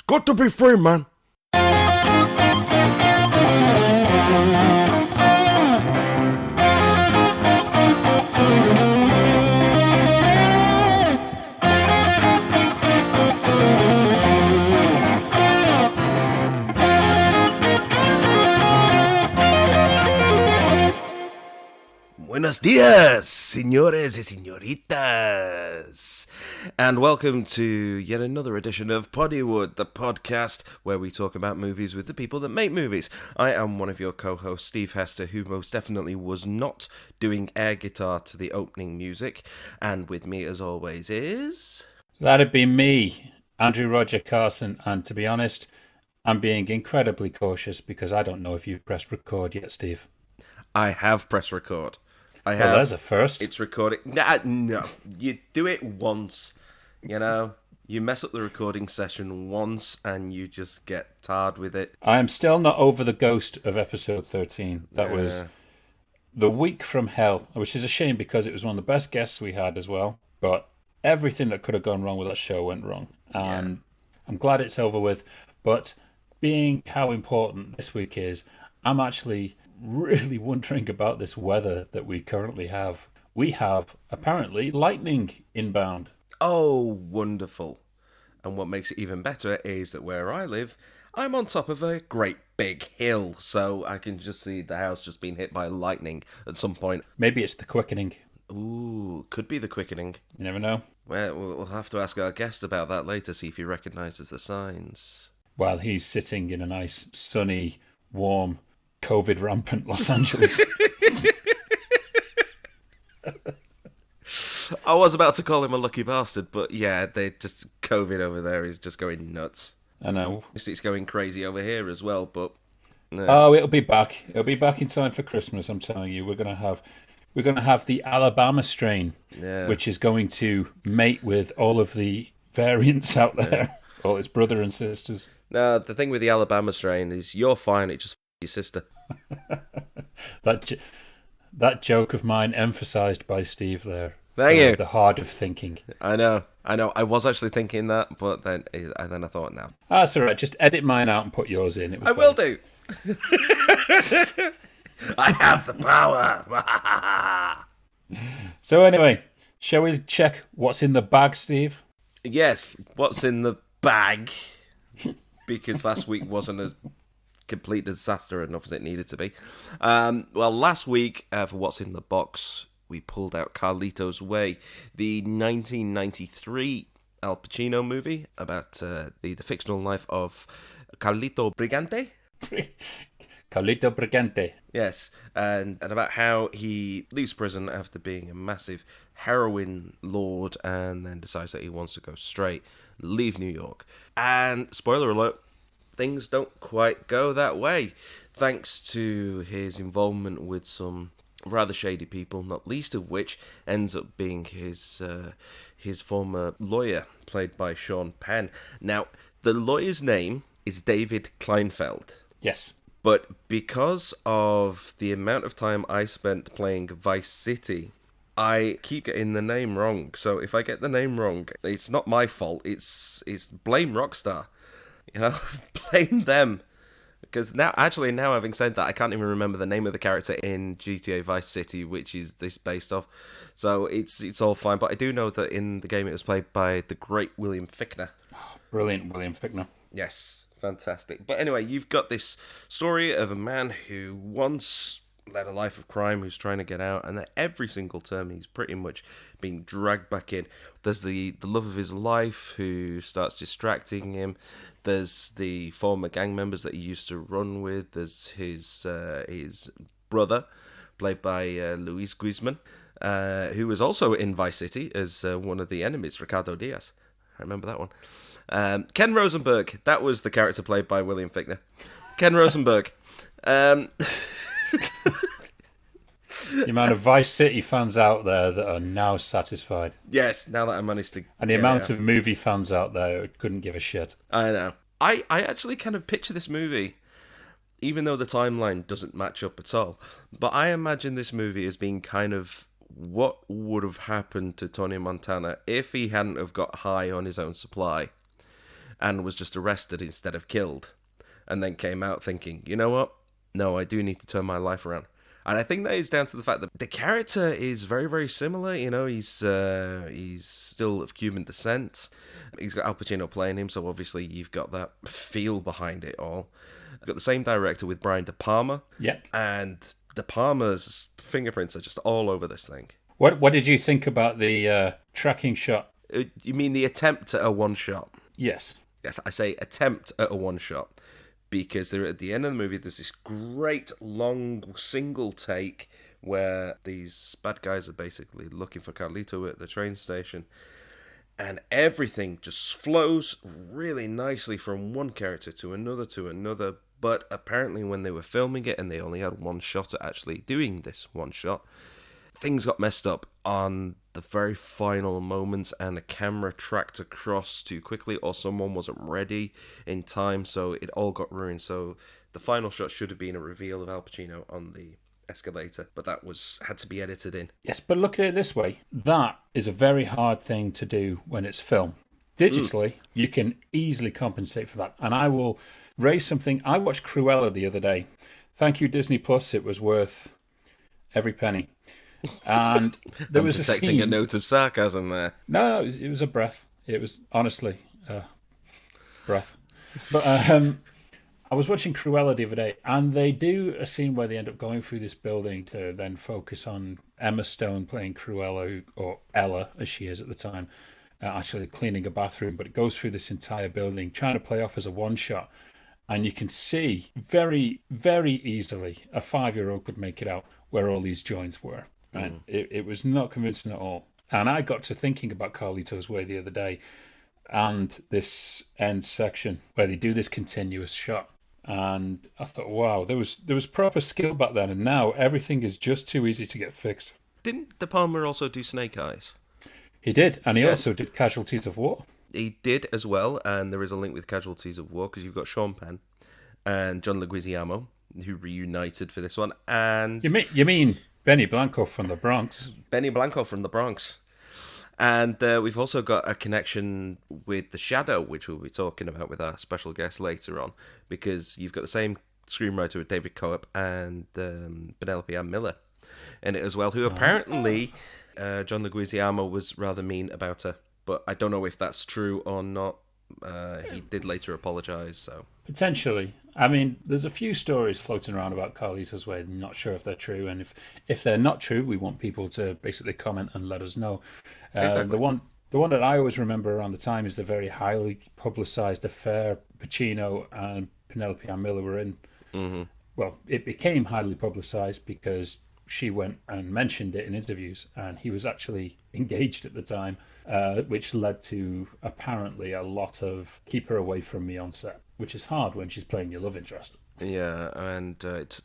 Got to be free, man. Buenos dias, señores y señoritas, and welcome to yet another edition of Poddywood, the podcast where we talk about movies with the people that make movies. I am one of your co-hosts, Steve Hester, who most definitely was not doing air guitar to the opening music, and with me as always is... That'd be me, Andrew Roger Carson, and to be honest, I'm being incredibly cautious because I don't know if you've pressed record yet, Steve. I have pressed record. Well, there's a first. It's recording. No, you do it once, you know. You mess up the recording session once and you just get tarred with it. I am still not over the ghost of episode 13. That was the week from hell, which is a shame because it was one of the best guests we had as well. But everything that could have gone wrong with that show went wrong. And I'm glad it's over with. But being how important this week is, I'm actually really wondering about this weather that we currently have. We have, apparently, lightning inbound. Oh, wonderful. And what makes it even better is that where I live, I'm on top of a great big hill, so I can just see the house just being hit by lightning at some point. Maybe it's the quickening. Ooh, could be the quickening. You never know. Well, we'll have to ask our guest about that later, see if he recognises the signs. While he's sitting in a nice, sunny, warm, COVID rampant Los Angeles. I was about to call him a lucky bastard, but yeah, they just COVID over there is just going nuts. I know. It's going crazy over here as well, but no. Oh, it'll be back. It'll be back in time for Christmas. I'm telling you, we're gonna have the Alabama strain, which is going to mate with all of the variants out there, all its brother and sisters. No, the thing with the Alabama strain is you're fine. It just your sister. That joke of mine emphasised by Steve there. Thank you. The hard of thinking. I know. I was actually thinking that, but then I thought, no. That's all right. Just edit mine out and put yours in. I will do. I have the power. So anyway, shall we check what's in the bag, Steve? Yes, what's in the bag? Because last week wasn't as complete disaster enough as it needed to be. Well, last week, for What's in the Box, we pulled out Carlito's Way, the 1993 Al Pacino movie about the fictional life of Carlito Brigante. Carlito Brigante. Yes, and about how he leaves prison after being a massive heroin lord and then decides that he wants to go straight, leave New York. And, spoiler alert, things don't quite go that way, thanks to his involvement with some rather shady people, not least of which ends up being his former lawyer, played by Sean Penn. Now, the lawyer's name is David Kleinfeld. Yes. But because of the amount of time I spent playing Vice City, I keep getting the name wrong. So if I get the name wrong, it's not my fault. It's blame Rockstar. You know, blame them. Because now having said that, I can't even remember the name of the character in GTA Vice City, which is this based off. So it's all fine. But I do know that in the game it was played by the great William Fichtner. Brilliant, William Fichtner. Yes, fantastic. But anyway, you've got this story of a man who once led a life of crime, who's trying to get out, and that every single term he's pretty much being dragged back in. There's the love of his life who starts distracting him. There's the former gang members that he used to run with. There's his brother, played by Luis Guzman, who was also in Vice City as one of the enemies, Ricardo Diaz. I remember that one. Ken Rosenberg, that was the character played by William Fichtner. Ken Rosenberg. The amount of Vice City fans out there that are now satisfied. Yes, now that I managed to... And the amount of movie fans out there who couldn't give a shit. I know. I actually kind of picture this movie, even though the timeline doesn't match up at all, but I imagine this movie as being kind of what would have happened to Tony Montana if he hadn't have got high on his own supply. and was just arrested instead of killed, and then came out thinking, you know what? No, I do need to turn my life around. And I think that is down to the fact that the character is very, very similar. You know, he's still of Cuban descent. He's got Al Pacino playing him, so obviously you've got that feel behind it all. You've got the same director with Brian De Palma. Yeah. And De Palma's fingerprints are just all over this thing. What did you think about the tracking shot? You mean the attempt at a one-shot? Yes. Yes, I say attempt at a one-shot. Because they're at the end of the movie, there's this great long single take where these bad guys are basically looking for Carlito at the train station, and everything just flows really nicely from one character to another. But apparently when they were filming it and they only had one shot at actually doing this one shot, things got messed up on the very final moments, and the camera tracked across too quickly, or someone wasn't ready in time, so it all got ruined. So the final shot should have been a reveal of Al Pacino on the escalator, but that had to be edited in. Yes, but look at it this way. That is a very hard thing to do when it's film. Digitally, you can easily compensate for that. And I will raise something. I watched Cruella the other day. Thank you, Disney Plus. It was worth every penny. And there was detecting a scene. A note of sarcasm there. No, it was a breath. It was honestly a breath. But I was watching Cruella the other day, and they do a scene where they end up going through this building to then focus on Emma Stone playing Cruella, or Ella as she is at the time, actually cleaning a bathroom. But it goes through this entire building, trying to play off as a one shot. And you can see very, very easily a 5-year-old could make it out where all these joints were. And it was not convincing at all. And I got to thinking about Carlito's Way the other day and this end section where they do this continuous shot. And I thought, wow, there was proper skill back then. And now everything is just too easy to get fixed. Didn't De Palma also do Snake Eyes? He did. And he also did Casualties of War. He did as well. And there is a link with Casualties of War because you've got Sean Penn and John Leguizamo who reunited for this one. And you mean Benny Blanco from the Bronx. Benny Blanco from the Bronx. And we've also got a connection with The Shadow, which we'll be talking about with our special guest later on, because you've got the same screenwriter with David Coop and Penelope Ann Miller in it as well, who apparently John Leguizamo was rather mean about her. But I don't know if that's true or not. He did later apologise, so... Potentially. I mean, there's a few stories floating around about Carlito's Way. I'm not sure if they're true, and if they're not true, we want people to basically comment and let us know. Exactly. The one that I always remember around the time is the very highly publicised affair Pacino and Penelope Ann Miller were in. Mm-hmm. Well, it became highly publicised because she went and mentioned it in interviews, and he was actually engaged at the time, which led to apparently a lot of keep her away from me on set, which is hard when she's playing your love interest. Yeah, and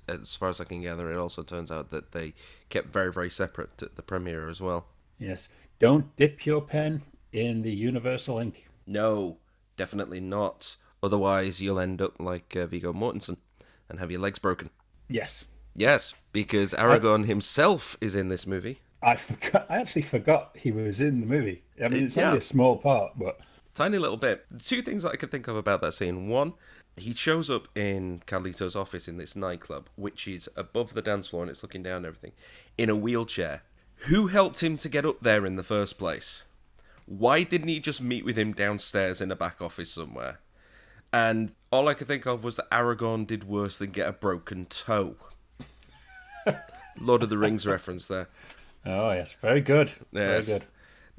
as far as I can gather, it also turns out that they kept very, very separate at the premiere as well. Yes. Don't dip your pen in the universal ink. No, definitely not. Otherwise, you'll end up like Viggo Mortensen and have your legs broken. Yes. Yes, because Aragorn himself is in this movie. I actually forgot he was in the movie. I mean, it's only a small part, but... Tiny little bit. Two things that I could think of about that scene. One, he shows up in Carlito's office in this nightclub, which is above the dance floor and it's looking down and everything, in a wheelchair. Who helped him to get up there in the first place? Why didn't he just meet with him downstairs in a back office somewhere? And all I could think of was that Aragorn did worse than get a broken toe. Lord of the Rings reference there. Oh, yes. Very good. Yes. Very good.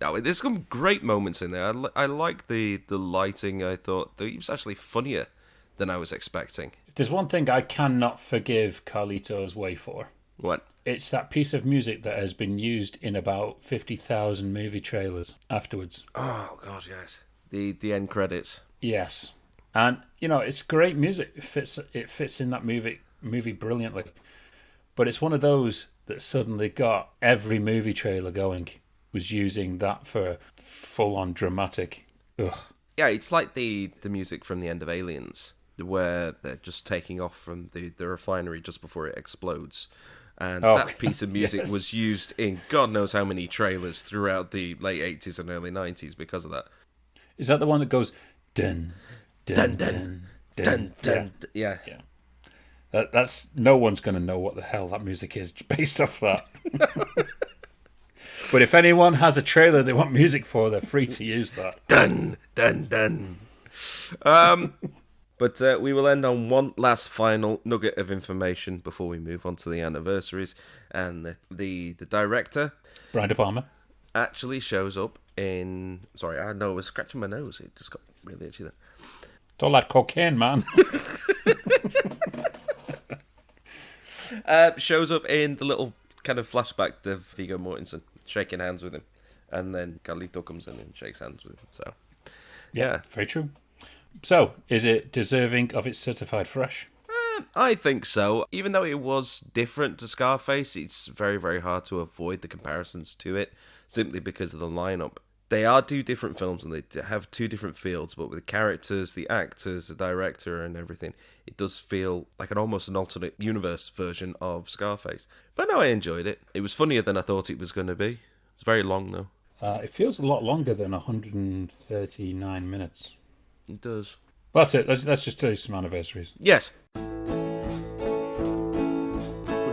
Now, there's some great moments in there. I like the lighting. I thought that it was actually funnier than I was expecting. If there's one thing I cannot forgive Carlito's Way for, What? it's that piece of music that has been used in about 50,000 movie trailers afterwards. Oh, God, yes. The end credits. Yes. And, you know, it's great music. It fits in that movie brilliantly. But it's one of those that suddenly got every movie trailer going, was using that for full-on dramatic. Ugh. Yeah, it's like the music from the end of Aliens, where they're just taking off from the refinery just before it explodes. And that piece of music was used in God knows how many trailers throughout the late 80s and early 90s because of that. Is that the one that goes... Dun, Dun dun, dun dun, dun dun. Yeah, dun. Yeah. yeah. That's no one's going to know what the hell that music is based off that. But if anyone has a trailer they want music for, they're free to use that. Dun dun dun. But we will end on one last final nugget of information before we move on to the anniversaries. And the director Brian De Palma. actually shows up in. Sorry, I know I was scratching my nose. It just got really itchy then. Don't like cocaine, man. Shows up in the little kind of flashback of Viggo Mortensen shaking hands with him. And then Carlito comes in and shakes hands with him. So, yeah. Very true. So, is it deserving of its certified fresh? I think so. Even though it was different to Scarface, it's very, very hard to avoid the comparisons to it simply because of the lineup. They are two different films and they have two different fields, but with the characters, the actors, the director, and everything, it does feel like almost an alternate universe version of Scarface. But no, I enjoyed it. It was funnier than I thought it was going to be. It's very long, though. It feels a lot longer than 139 minutes. It does. Well, that's it. Let's just do some anniversaries. Yes.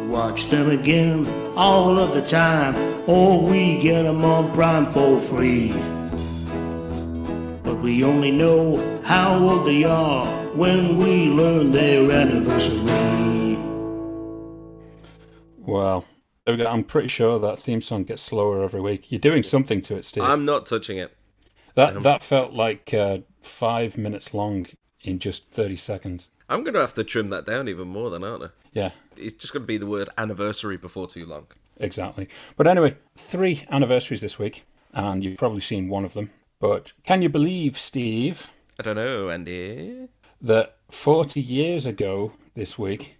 Watch them again all of the time, or we get them on Prime for free. But we only know how old they are when we learn their anniversary. Well, there we go. I'm pretty sure that theme song gets slower every week. You're doing something to it, Steve. I'm not touching it. That felt like 5 minutes long in just 30 seconds. I'm going to have to trim that down even more then, aren't I? Yeah, It's just going to be the word anniversary before too long. exactly. But anyway, 3 anniversaries this week, and you've probably seen one of them. But can you believe, Steve, I don't know, Andy. that 40 years ago this week,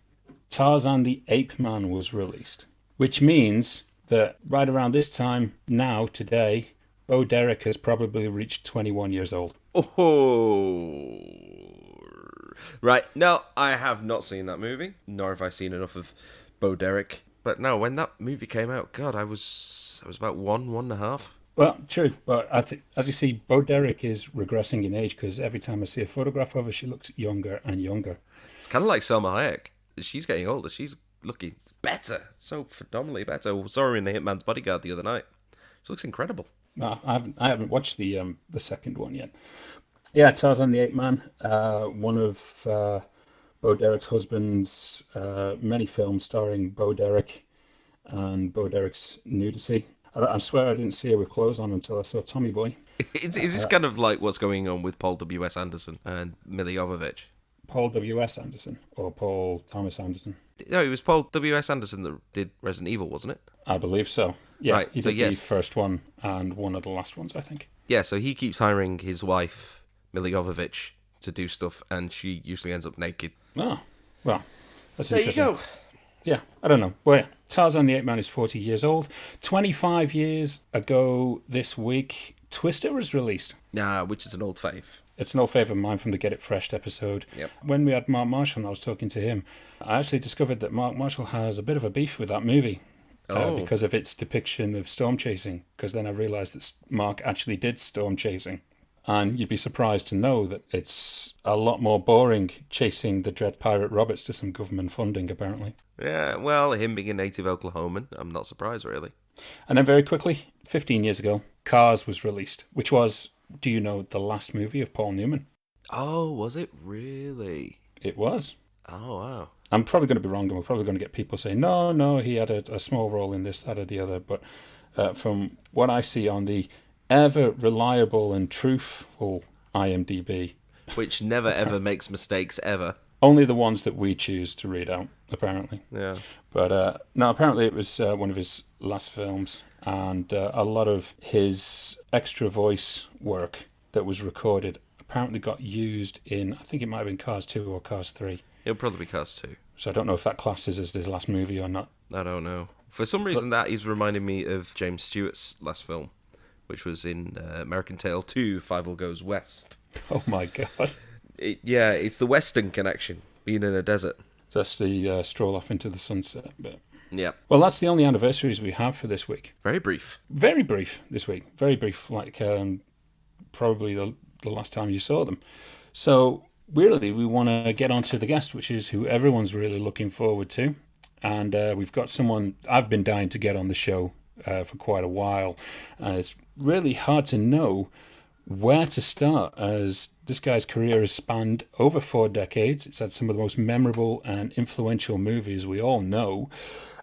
Tarzan the Ape Man was released? Which means that right around this time, now, today, Bo Derek has probably reached 21 years old. Oh. Right. No, I have not seen that movie, nor have I seen enough of Bo Derek. But no, when that movie came out, God, I was about one and a half. Well, true, but I think, as you see, Bo Derek is regressing in age because every time I see a photograph of her, she looks younger and younger. It's kind of like Selma Hayek. She's getting older. She's looking better, so phenomenally better. I saw her in The Hitman's Bodyguard the other night. She looks incredible. I haven't watched the second one yet. Yeah, Tarzan the Ape Man, one of Bo Derek's husband's many films starring Bo Derek and Bo Derek's nudity. I swear I didn't see her with clothes on until I saw Tommy Boy. Is this kind of like what's going on with Paul W.S. Anderson and Mila Jovovich? Paul W.S. Anderson or Paul Thomas Anderson? No, it was Paul W.S. Anderson that did Resident Evil, wasn't it? I believe so. Yeah, Right, he so did yes. the first one and one of the last ones, I think. Yeah, so he keeps hiring his wife, Mila Jovovich, to do stuff, and she usually ends up naked. Oh, well, that's There you interesting. go. Yeah, I don't know. Well, yeah, Tarzan the Ape Man is 40 years old. 25 years ago this week, Twister was released. Nah, which is an old fave. It's no favour of mine from the Get It Fresh episode. Yep. When we had Mark Marshall and I was talking to him, I actually discovered that Mark Marshall has a bit of a beef with that movie. Because of its depiction of storm chasing. Because then I realised that Mark actually did storm chasing. And you'd be surprised to know that it's a lot more boring chasing the Dread Pirate Roberts to some government funding, apparently. Yeah, well, him being a native Oklahoman, I'm not surprised, really. And then very quickly, 15 years ago, Cars was released, which was, do you know, the last movie of Paul Newman? Oh, was it really? It was. Oh, wow. I'm probably going to be wrong, and we're probably going to get people saying, no, he had a small role in this, that, or the other. But from what I see on the ever reliable and truthful IMDb, Which never ever makes mistakes, ever. only the ones that we choose to read out, apparently. Yeah. But no, apparently it was one of his last films, and a lot of his extra voice work that was recorded apparently got used in, I think it might have been Cars 2 or Cars 3. It'll probably be Cars 2. So I don't know if that classes as his last movie or not. I don't know. For some reason, that is reminding me of James Stewart's last film, which was in American Tail 2, Fievel Goes West. Oh my God. It's the Western connection, being in a desert. That's the stroll off into the sunset bit. Yeah. Well, that's the only anniversaries we have for this week. Very brief. Very brief this week. Very brief, like probably the last time you saw them. So really, we want to get on to the guest, which is who everyone's really looking forward to. And we've got someone I've been dying to get on the show for quite a while. It's really hard to know where to start, as this guy's career has spanned over 4 decades. It's had some of the most memorable and influential movies we all know.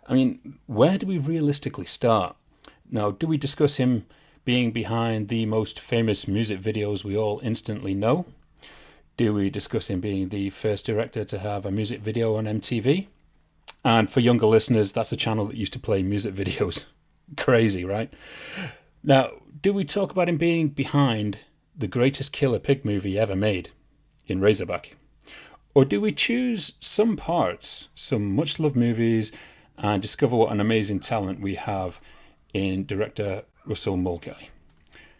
I mean, where do we realistically start? Now, do we discuss him being behind the most famous music videos we all instantly know? Do we discuss him being the first director to have a music video on MTV? And for younger listeners, that's a channel that used to play music videos. Crazy, right? Now, do we talk about him being behind the greatest Killer Pig movie ever made in Razorback? Or do we choose some parts, some much-loved movies, and discover what an amazing talent we have in director Russell Mulcahy?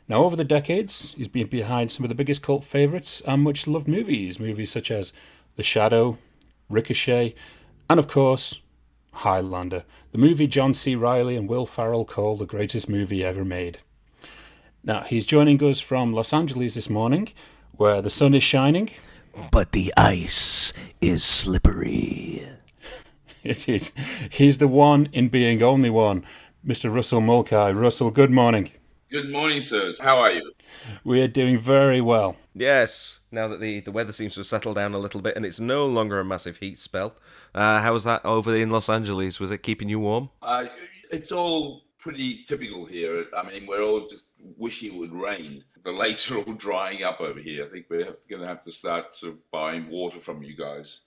Now, over the decades, he's been behind some of the biggest cult favourites and much-loved movies. Movies such as The Shadow, Ricochet, and of course, Highlander, the movie John C. Reilly and Will Ferrell call the greatest movie ever made. Now, he's joining us from Los Angeles this morning, where the sun is shining. But the ice is slippery. He's the one in being only one, Mr. Russell Mulcahy. Russell, good morning. Good morning, sirs. How are you? We are doing very well. Yes, now that the weather seems to have settled down a little bit and it's no longer a massive heat spell. How was that over in Los Angeles? Was it keeping you warm? It's all pretty typical here. I mean, we're all just wishing it would rain. The lakes are all drying up over here. I think we're going to have to start sort of buying water from you guys.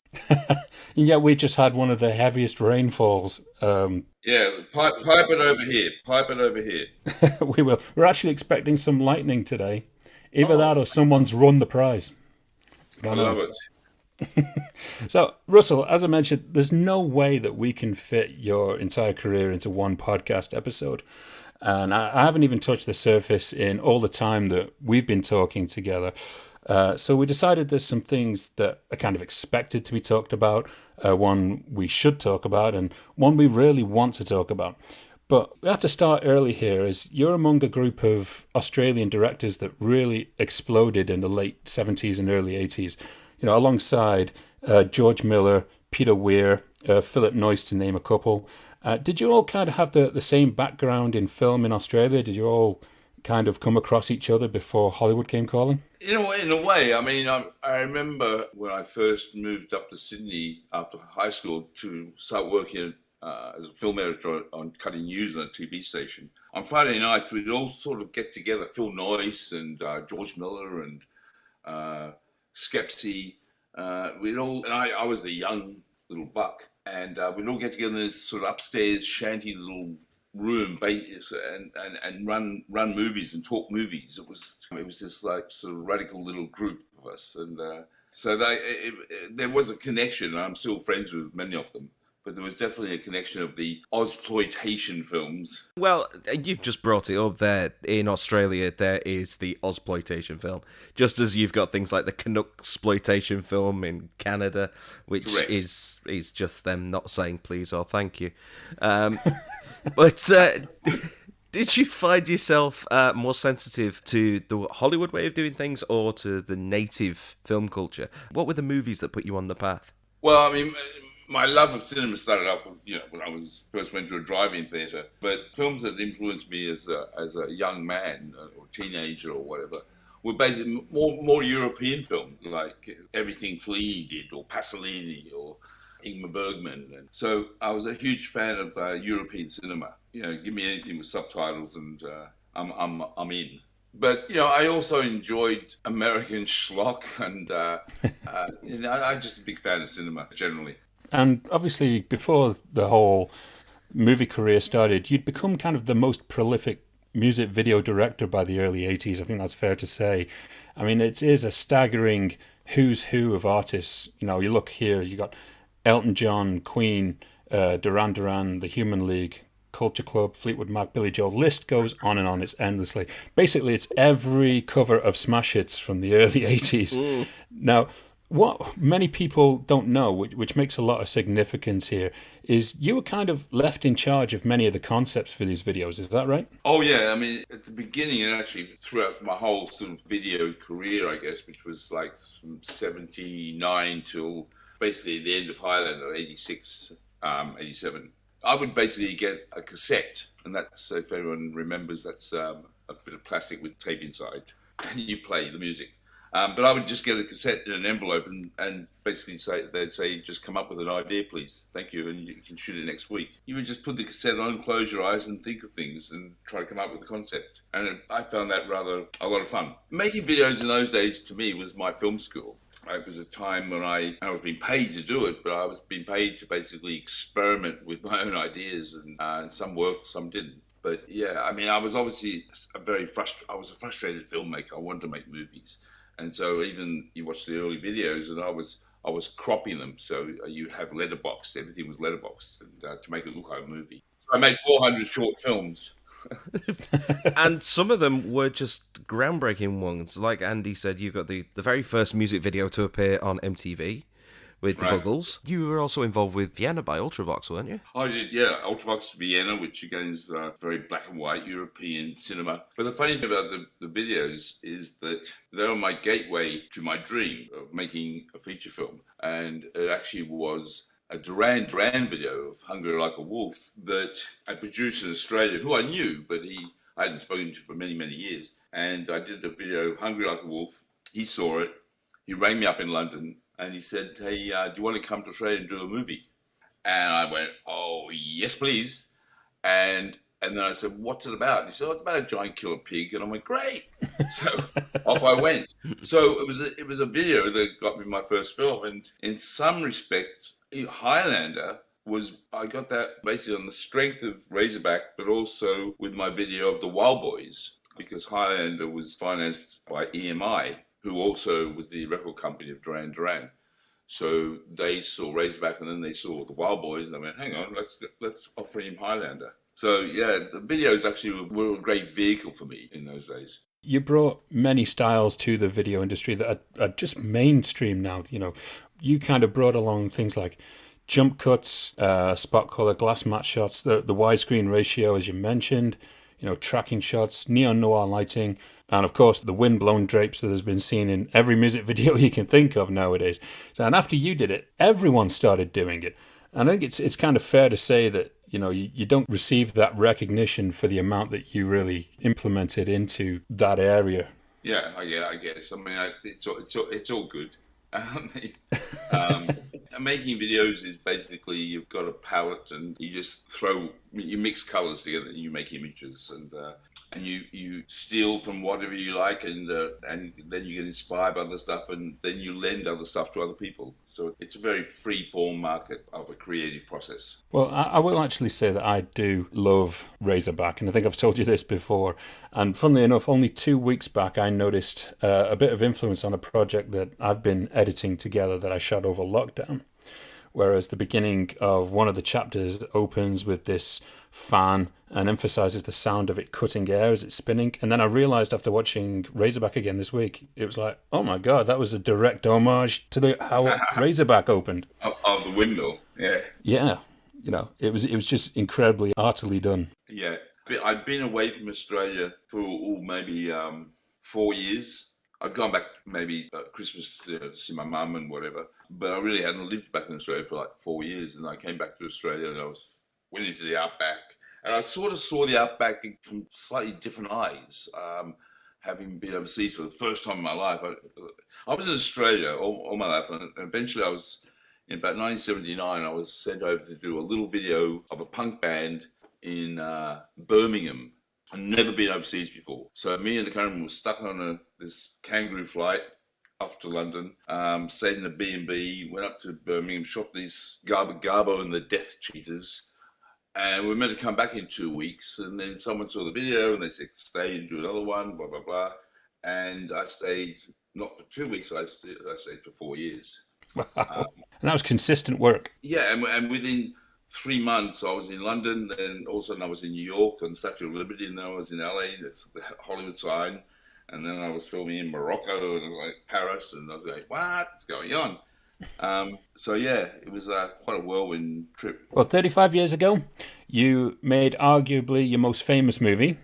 Yeah, we just had one of the heaviest rainfalls. Yeah, pipe it over here. Pipe it over here. We will. We're actually expecting some lightning today. Either that or someone's won the prize. I love it. So, Russell, as I mentioned, there's no way that we can fit your entire career into one podcast episode. And I haven't even touched the surface in all the time that we've been talking together. So we decided there's some things that are kind of expected to be talked about, one we should talk about, and one we really want to talk about. But we have to start early here, as you're among a group of Australian directors that really exploded in the late 70s and early 80s. You know, alongside George Miller, Peter Weir, Philip Noyce, to name a couple. Did you all kind of have the same background in film in Australia? Did you all kind of come across each other before Hollywood came calling? In a way. I mean, I remember when I first moved up to Sydney after high school to start working as a film editor on Cutting News on a TV station. On Friday nights, we'd all sort of get together, Phil Noyce and George Miller and Skepsy. I was the young little buck, and we'd all get together in this sort of upstairs shanty little room and run movies and talk movies. It was this like sort of radical little group of us, and so there was a connection. And I'm still friends with many of them. But there was definitely a connection of the Ozploitation films. Well, you've just brought it up there. In Australia, there is the Ozploitation film. Just as you've got things like the Canucksploitation film in Canada, which is just them not saying please or thank you. But did you find yourself more sensitive to the Hollywood way of doing things or to the native film culture? What were the movies that put you on the path? Well, I mean, my love of cinema started off, when I first went to a drive-in theatre. But films that influenced me as a young man or teenager or whatever were basically more European films, like everything Fellini did, or Pasolini, or Ingmar Bergman. And so I was a huge fan of European cinema. Give me anything with subtitles, and I'm in. But I also enjoyed American schlock, and I'm just a big fan of cinema generally. And obviously, before the whole movie career started, you'd become kind of the most prolific music video director by the early 80s. I think that's fair to say. I mean, it is a staggering who's who of artists. You look here, you got Elton John, Queen, Duran Duran, The Human League, Culture Club, Fleetwood Mac, Billy Joel. List goes on and on. It's endlessly. Basically, it's every cover of smash hits from the early 80s. Now, What many people don't know, which makes a lot of significance here, is you were kind of left in charge of many of the concepts for these videos. Is that right? Oh yeah, I mean, at the beginning and actually throughout my whole sort of video career, I guess, which was like from '79 till basically the end of Highlander, '86, '87. I would basically get a cassette, and that's, if anyone remembers, that's a bit of plastic with tape inside, and you play the music. But I would just get a cassette in an envelope and basically they'd say, just come up with an idea, please. Thank you. And you can shoot it next week. You would just put the cassette on, close your eyes and think of things and try to come up with a concept. And I found that rather a lot of fun. Making videos in those days, to me, was my film school. It was a time when I was being paid to do it, but I was being paid to basically experiment with my own ideas, and some worked, some didn't. But yeah, I mean, I was obviously I was a frustrated filmmaker. I wanted to make movies. And so even you watch the early videos, and I was cropping them. So you have letterboxed, everything was letterboxed, and to make it look like a movie. So I made 400 short films. And some of them were just groundbreaking ones. Like Andy said, you got the very first music video to appear on MTV with the Right. Buggles. You were also involved with Vienna by Ultravox, weren't you? I did, yeah, Ultravox Vienna, which again is very black and white European cinema. But the funny thing about the videos is that they were my gateway to my dream of making a feature film. And it actually was a Duran Duran video of Hungry Like a Wolf that I produced in Australia, who I knew, but I hadn't spoken to for many, many years. And I did a video of Hungry Like a Wolf. He saw it. He rang me up in London and he said, hey, do you want to come to Australia and do a movie? And I went, oh, yes, please. And then I said, what's it about? And he said, oh, it's about a giant killer pig. And I went, great. So off I went. So it was a video that got me my first film. And in some respects, Highlander I got that basically on the strength of Razorback, but also with my video of the Wild Boys, because Highlander was financed by EMI, who also was the record company of Duran Duran. So they saw Razorback and then they saw the Wild Boys and they went, hang on, let's offer him Highlander. So yeah, the videos actually were a great vehicle for me in those days. You brought many styles to the video industry that are just mainstream now. You know, you kind of brought along things like jump cuts, spot color, glass matte shots, the widescreen ratio, as you mentioned, you know, tracking shots, neon noir lighting, and of course the wind-blown drapes that has been seen in every music video you can think of nowadays. So, and after you did it, everyone started doing it. And I think it's kind of fair to say that, you know, you don't receive that recognition for the amount that you really implemented into that area. Yeah, I guess. I mean, it's all good. I mean, making videos is basically you've got a palette and you mix colors together and you make images and you steal from whatever you like and then you get inspired by other stuff and then you lend other stuff to other people. So it's a very free form market of a creative process. Well, I will actually say that I do love Razorback, and I think I've told you this before. And funnily enough, only 2 weeks back, I noticed a bit of influence on a project that I've been editing together that I shot over lockdown. Whereas the beginning of one of the chapters opens with this fan and emphasizes the sound of it cutting air as it's spinning. And then I realized after watching Razorback again this week, it was like, oh my God, that was a direct homage to how Razorback opened. Of the windmill, yeah. Yeah, you know, it was just incredibly artily done. Yeah. I'd been away from Australia for maybe 4 years. I'd gone back maybe at Christmas to see my mum and whatever, but I really hadn't lived back in Australia for like 4 years. And I came back to Australia and went into the outback, and I sort of saw the outback from slightly different eyes. Having been overseas for the first time in my life, I was in Australia all my life, and eventually in about 1979, I was sent over to do a little video of a punk band in Birmingham. I'd never been overseas before. So me and the cameraman were stuck on this kangaroo flight off to London, stayed in a B&B, went up to Birmingham, shot these Garbo and the Death Cheaters. And we were meant to come back in 2 weeks. And then someone saw the video and they said, stay and do another one, blah, blah, blah. And I stayed not for 2 weeks, I stayed for 4 years. Wow. And that was consistent work. Yeah, and within 3 months, I was in London. Then all of a sudden, I was in New York on the Statue of Liberty, and then I was in LA. That's the Hollywood sign. And then I was filming in Morocco and like Paris, and I was like, what's going on? So yeah, it was quite a whirlwind trip. Well, 35 years ago, you made arguably your most famous movie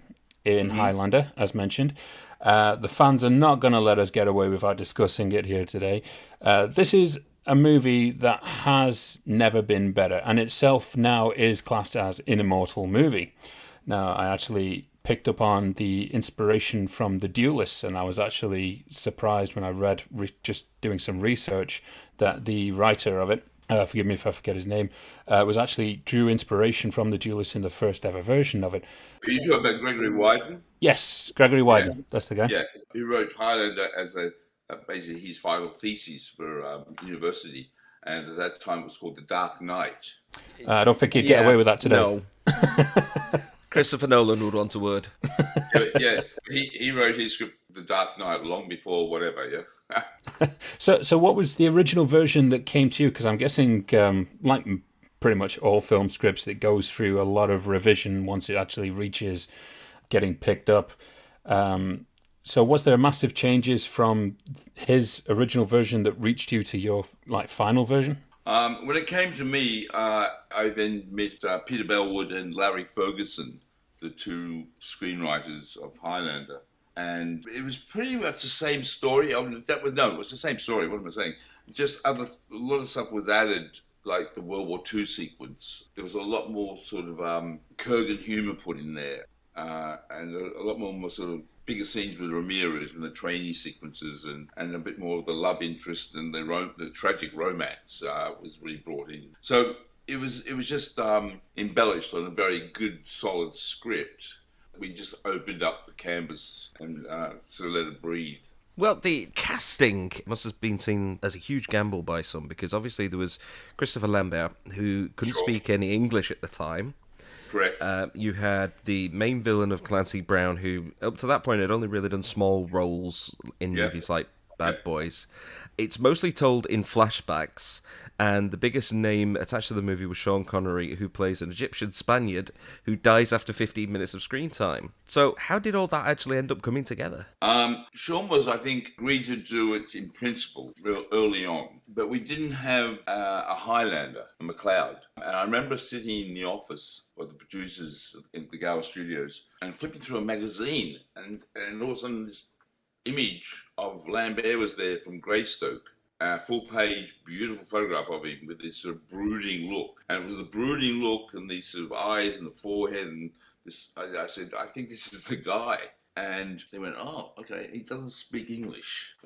in Highlander, as mentioned. The fans are not going to let us get away without discussing it here today. This is a movie that has never been better, and itself now is classed as an immortal movie. Now, I actually picked up on the inspiration from The Duelists, and I was actually surprised when I read, just doing some research, that the writer of it, forgive me if I forget his name, was actually drew inspiration from The Duelists in the first ever version of it. Are you talking about Gregory Wyden? Yes, Gregory Wyden, that's the guy. Yeah, he wrote Highlander as basically his final thesis for university, and at that time it was called The Dark Knight. I don't think you'd get away with that today. No. Christopher Nolan would want a word. Yeah, he wrote his script, The Dark Knight, long before whatever, yeah. So what was the original version that came to you? Because I'm guessing, like pretty much all film scripts, it goes through a lot of revision once it actually reaches getting picked up. So was there massive changes from his original version that reached you to your final version? When it came to me, I then met Peter Bellwood and Larry Ferguson, the two screenwriters of Highlander. And it was pretty much the same story. It was the same story. What am I saying? Just a lot of stuff was added, like the World War II sequence. There was a lot more sort of Kurgan humor put in there, and a lot more sort of bigger scenes with Ramirez and the training sequences, and a bit more of the love interest and the tragic romance was really brought in. So it was just embellished on a very good, solid script. We just opened up the canvas and sort of let it breathe. Well, the casting must have been seen as a huge gamble by some, because obviously there was Christopher Lambert, who couldn't speak any English at the time. Correct. You had the main villain of Clancy Brown, who up to that point had only really done small roles in movies like Bad Boys. It's mostly told in flashbacks, and the biggest name attached to the movie was Sean Connery, who plays an Egyptian Spaniard who dies after 15 minutes of screen time. So how did all that actually end up coming together? Sean was, I think, agreed to do it in principle real early on, but we didn't have a Highlander, a McLeod. And I remember sitting in the office of the producers in the Gower Studios and flipping through a magazine, and all of a sudden this image of Lambert was there from Greystoke. Full-page, beautiful photograph of him with this sort of brooding look. And it was the brooding look and these sort of eyes and the forehead. And this, I said, I think this is the guy. And they went, oh, okay, he doesn't speak English.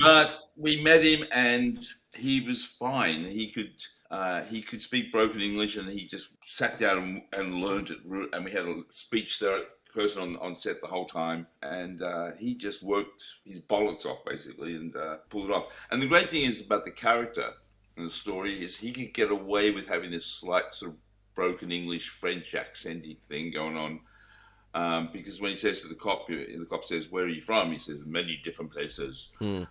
But we met him and he was fine. He could speak broken English, and he just sat down and learned it. And we had a speech person on set the whole time, and he just worked his bollocks off basically and pulled it off. And the great thing is about the character and the story is he could get away with having this slight sort of broken English French accenty thing going on, because when he says to the cop says, "Where are you from?" He says, "Many different places." So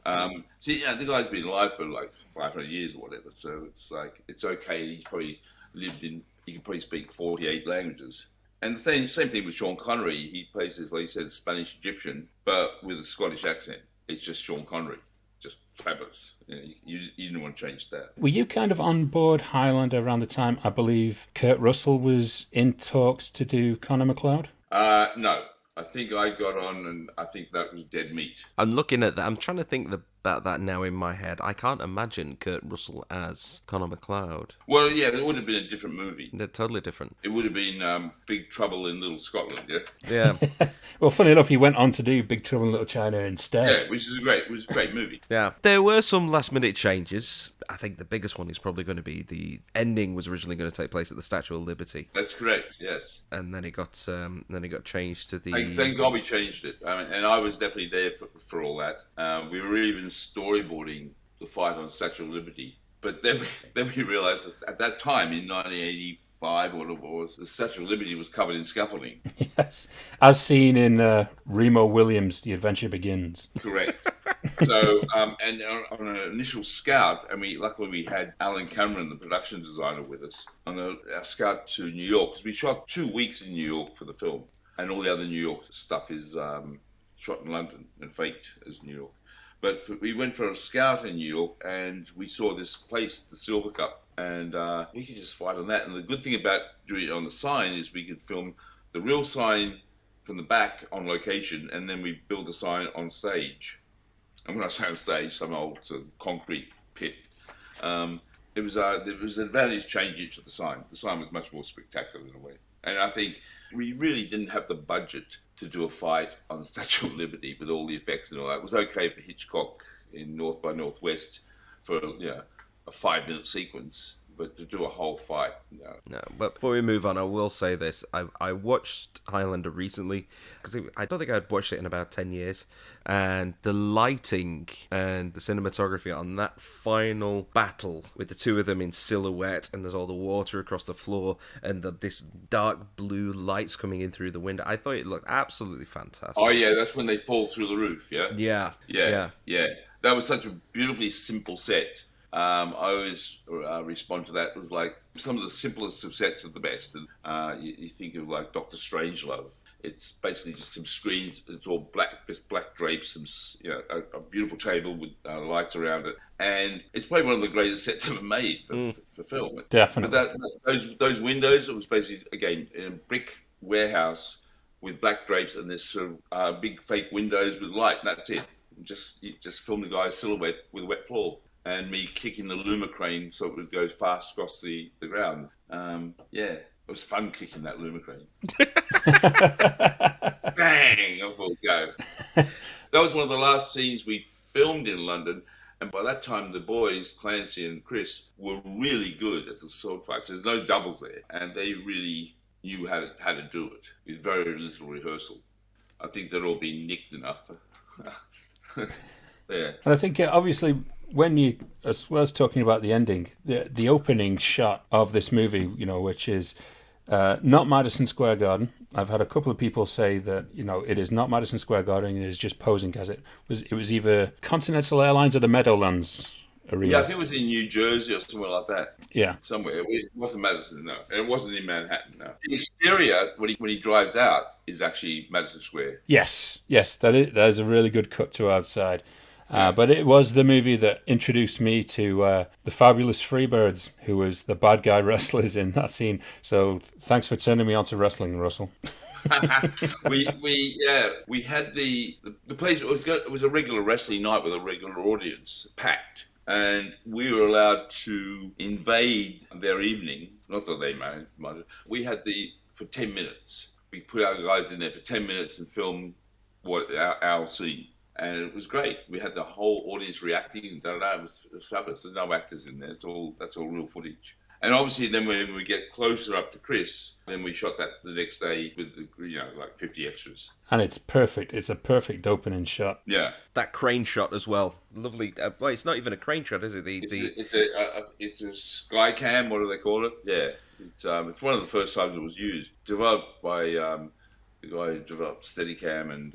yeah, the guy's been alive for like 500 years or whatever, so it's like it's okay. He's probably he can probably speak 48 languages. And the same thing with Sean Connery. He plays this, like you said, Spanish Egyptian, but with a Scottish accent. It's just Sean Connery. Just fabulous. You didn't want to change that. Were you kind of on board Highlander around the time, I believe, Kurt Russell was in talks to do Connor McLeod? No. I think I got on, and I think that was dead meat. I'm looking at that. I'm trying to think about that now in my head. I can't imagine Kurt Russell as Connor McLeod. Well, yeah, it would have been a different movie. They're totally different. It would have been Big Trouble in Little Scotland, yeah? Yeah. Well, funny enough, he went on to do Big Trouble in Little China instead. Yeah, which is a great movie. Yeah. There were some last-minute changes. I think the biggest one is probably going to be the ending was originally going to take place at the Statue of Liberty. That's correct, yes. And then it got changed to the... Thank God we changed it. I mean, and I was definitely there for all that. We were even storyboarding the fight on Statue of Liberty. But then we realised that at that time, in 1985 or whatever it was, the Statue of Liberty was covered in scaffolding. Yes. As seen in Remo Williams' The Adventure Begins. Correct. So, and on an initial scout, and luckily we had Alan Cameron, the production designer, with us on a scout to New York, because we shot 2 weeks in New York for the film, and all the other New York stuff is shot in London and faked as New York. But we went for a scout in New York, and we saw this place, the Silver Cup, and we could just fight on that. And the good thing about doing it on the sign is we could film the real sign from the back on location, and then we build the sign on stage. And when I say on stage, some old sort of concrete pit. There was an advantage changing to the sign. The sign was much more spectacular in a way. And I think we really didn't have the budget to do a fight on the Statue of Liberty with all the effects and all that. It was okay for Hitchcock in North by Northwest for a 5-minute sequence, but to do a whole fight, no. No, but before we move on, I will say this. I watched Highlander recently, because I don't think I'd watched it in about 10 years, and the lighting and the cinematography on that final battle with the two of them in silhouette, and there's all the water across the floor, and this dark blue lights coming in through the window, I thought it looked absolutely fantastic. Oh yeah, that's when they fall through the roof, yeah? Yeah. That was such a beautifully simple set. I always respond to that. It was like some of the simplest of sets are the best. And you think of like Dr. Strangelove. It's basically just some screens. It's all black, just black drapes, a beautiful table with lights around it, and it's probably one of the greatest sets ever made for film. Definitely. But those windows, it was basically again in a brick warehouse with black drapes and this sort of big fake windows with light. And that's it. You just film the guy's silhouette with a wet floor. And me kicking the Luma crane so it would go fast across the ground. It was fun kicking that Luma crane. Bang! Off we'll go. That was one of the last scenes we filmed in London, and by that time the boys, Clancy and Chris, were really good at the sword fights. There's no doubles there, and they really knew how to do it with very little rehearsal. I think they'd all been nicked enough. Yeah. And I think obviously when you, as well as talking about the ending, the opening shot of this movie, which is not Madison Square Garden. I've had a couple of people say that it is not Madison Square Garden. It is just posing as it was. It was either Continental Airlines or the Meadowlands Arena. Yeah, I think it was in New Jersey or somewhere like that. Yeah, somewhere. It wasn't Madison, no, and it wasn't in Manhattan. No, the exterior when he drives out is actually Madison Square. Yes, that is a really good cut to outside. But it was the movie that introduced me to the Fabulous Freebirds, who was the bad guy wrestlers in that scene. So thanks for turning me on to wrestling, Russell. we had the place. It was a regular wrestling night with a regular audience, packed, and we were allowed to invade their evening. Not that they minded. We had for 10 minutes. We put our guys in there for 10 minutes and film our scene. And it was great. We had the whole audience reacting, and it was fabulous. There's no actors in there. That's all real footage. And obviously, then when we get closer up to Chris, then we shot that the next day with like 50 extras. And it's perfect. It's a perfect opening shot. Yeah, that crane shot as well. Lovely. Well, it's not even a crane shot, is it? It's a sky cam. What do they call it? Yeah, it's one of the first times it was used. Developed by the guy who developed Steadicam, and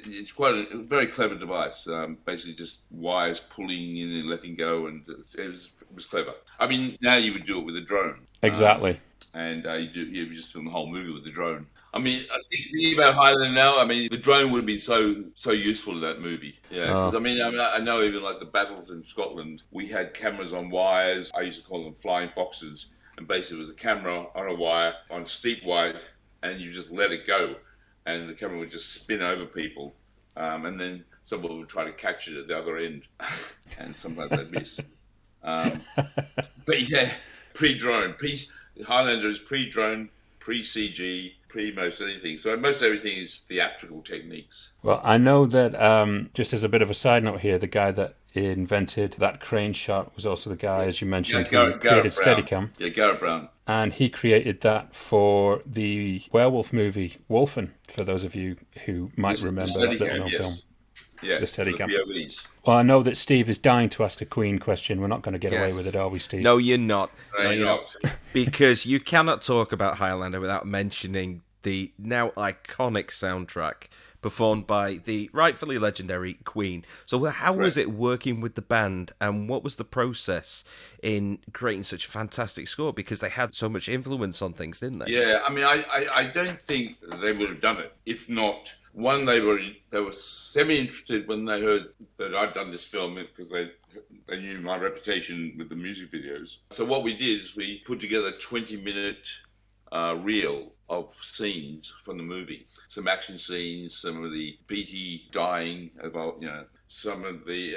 it's quite a very clever device. Basically, just wires pulling in and letting go, and it was clever. I mean, now you would do it with a drone. Exactly. And you just film the whole movie with the drone. I mean, I think thinking about Highlander now, I mean, the drone would have been so useful in that movie. Yeah, because I know even like the battles in Scotland, we had cameras on wires. I used to call them flying foxes, and basically it was a camera on a wire, on a steep wire, and you just let it go. And the camera would just spin over people, and then someone would try to catch it at the other end, and sometimes they'd miss. But yeah, pre-drone. Highlander is pre-drone, pre-CG, pre-most anything. So most everything is theatrical techniques. Well, I know that, just as a bit of a side note here, the guy that invented that crane shot was also the guy, as you mentioned, who created Steadicam. Yeah, Garrett Brown. And he created that for the werewolf movie, Wolfen, for those of you who might remember that little known film. Yeah, the Steadicam. POVs. Well, I know that Steve is dying to ask a Queen question. We're not going to get away with it, are we, Steve? No, you're not. No, you're not. Because you cannot talk about Highlander without mentioning the now iconic soundtrack performed by the rightfully legendary Queen. So how was it working with the band, and what was the process in creating such a fantastic score? Because they had so much influence on things, didn't they? Yeah, I mean, I don't think they would have done it if not One, they were semi-interested when they heard that I'd done this film because they knew my reputation with the music videos. So what we did is we put together a 20-minute reel of scenes from the movie. Some action scenes, some of the Beatty dying, some of the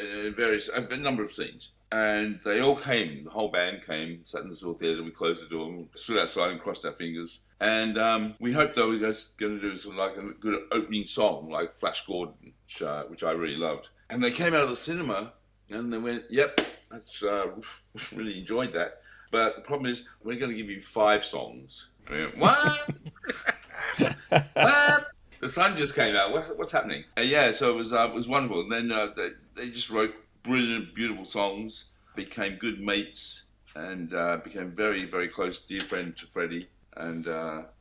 a number of scenes. And they all came, the whole band came, sat in this little theatre, we closed the door, stood outside and crossed our fingers. And we hoped that we were going to do sort of like a good opening song, like Flash Gordon, which I really loved. And they came out of the cinema and they went, yep, that's really enjoyed that. But the problem is, we're going to give you 5 songs. I went, what? What? The sun just came out. What's happening? So it was wonderful. And then they just wrote brilliant, beautiful songs, became good mates, and became very, very close, dear friend to Freddie. And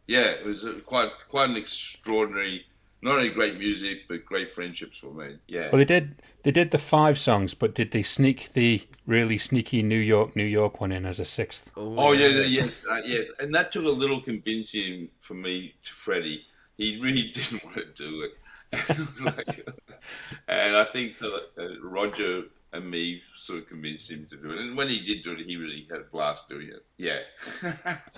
it was quite an extraordinary, not only great music, but great friendships were made. Yeah. Well, they did the 5 songs, but did they sneak the really sneaky New York one in as a 6th? Yes. And that took a little convincing for me to Freddie. He really didn't want to do it. And I think so that Roger and me sort of convinced him to do it. And when he did do it, he really had a blast doing it. Yeah.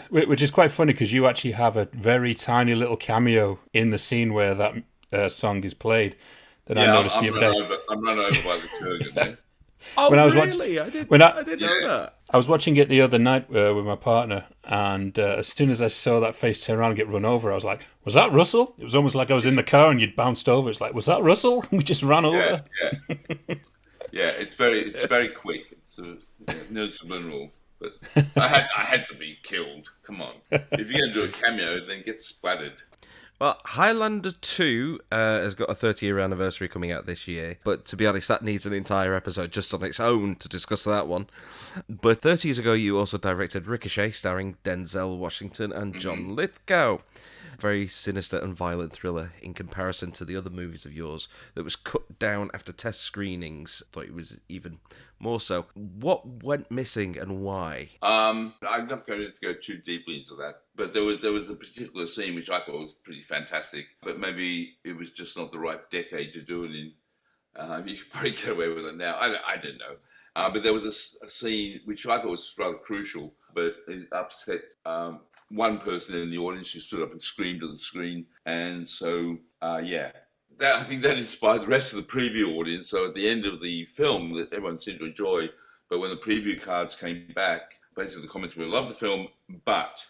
Which is quite funny because you actually have a very tiny little cameo in the scene where that song is played that I noticed the other day. I'm run over by the Kurgan. Oh, really? I didn't know that. I was watching it the other night with my partner, and as soon as I saw that face turn around and get run over, I was like, was that Russell? It was almost like I was in the car and you'd bounced over. It's like, was that Russell? We just ran over. Yeah, it's very quick. It's no subliminal. But I had to be killed. Come on. If you're going to do a cameo, then get splattered. Well, Highlander 2 has got a 30-year anniversary coming out this year, but to be honest, that needs an entire episode just on its own to discuss that one. But 30 years ago, you also directed Ricochet, starring Denzel Washington and John Lithgow. Very sinister and violent thriller in comparison to the other movies of yours that was cut down after test screenings. I thought it was even more so. What went missing and why? I'm not going to go too deeply into that, but there was a particular scene which I thought was pretty fantastic, but maybe it was just not the right decade to do it in. You could probably get away with it now. I don't know. But there was a scene which I thought was rather crucial, but it upset one person in the audience who stood up and screamed at the screen. And so, I think that inspired the rest of the preview audience. So at the end of the film that everyone seemed to enjoy, but when the preview cards came back, basically the comments were, love the film, but,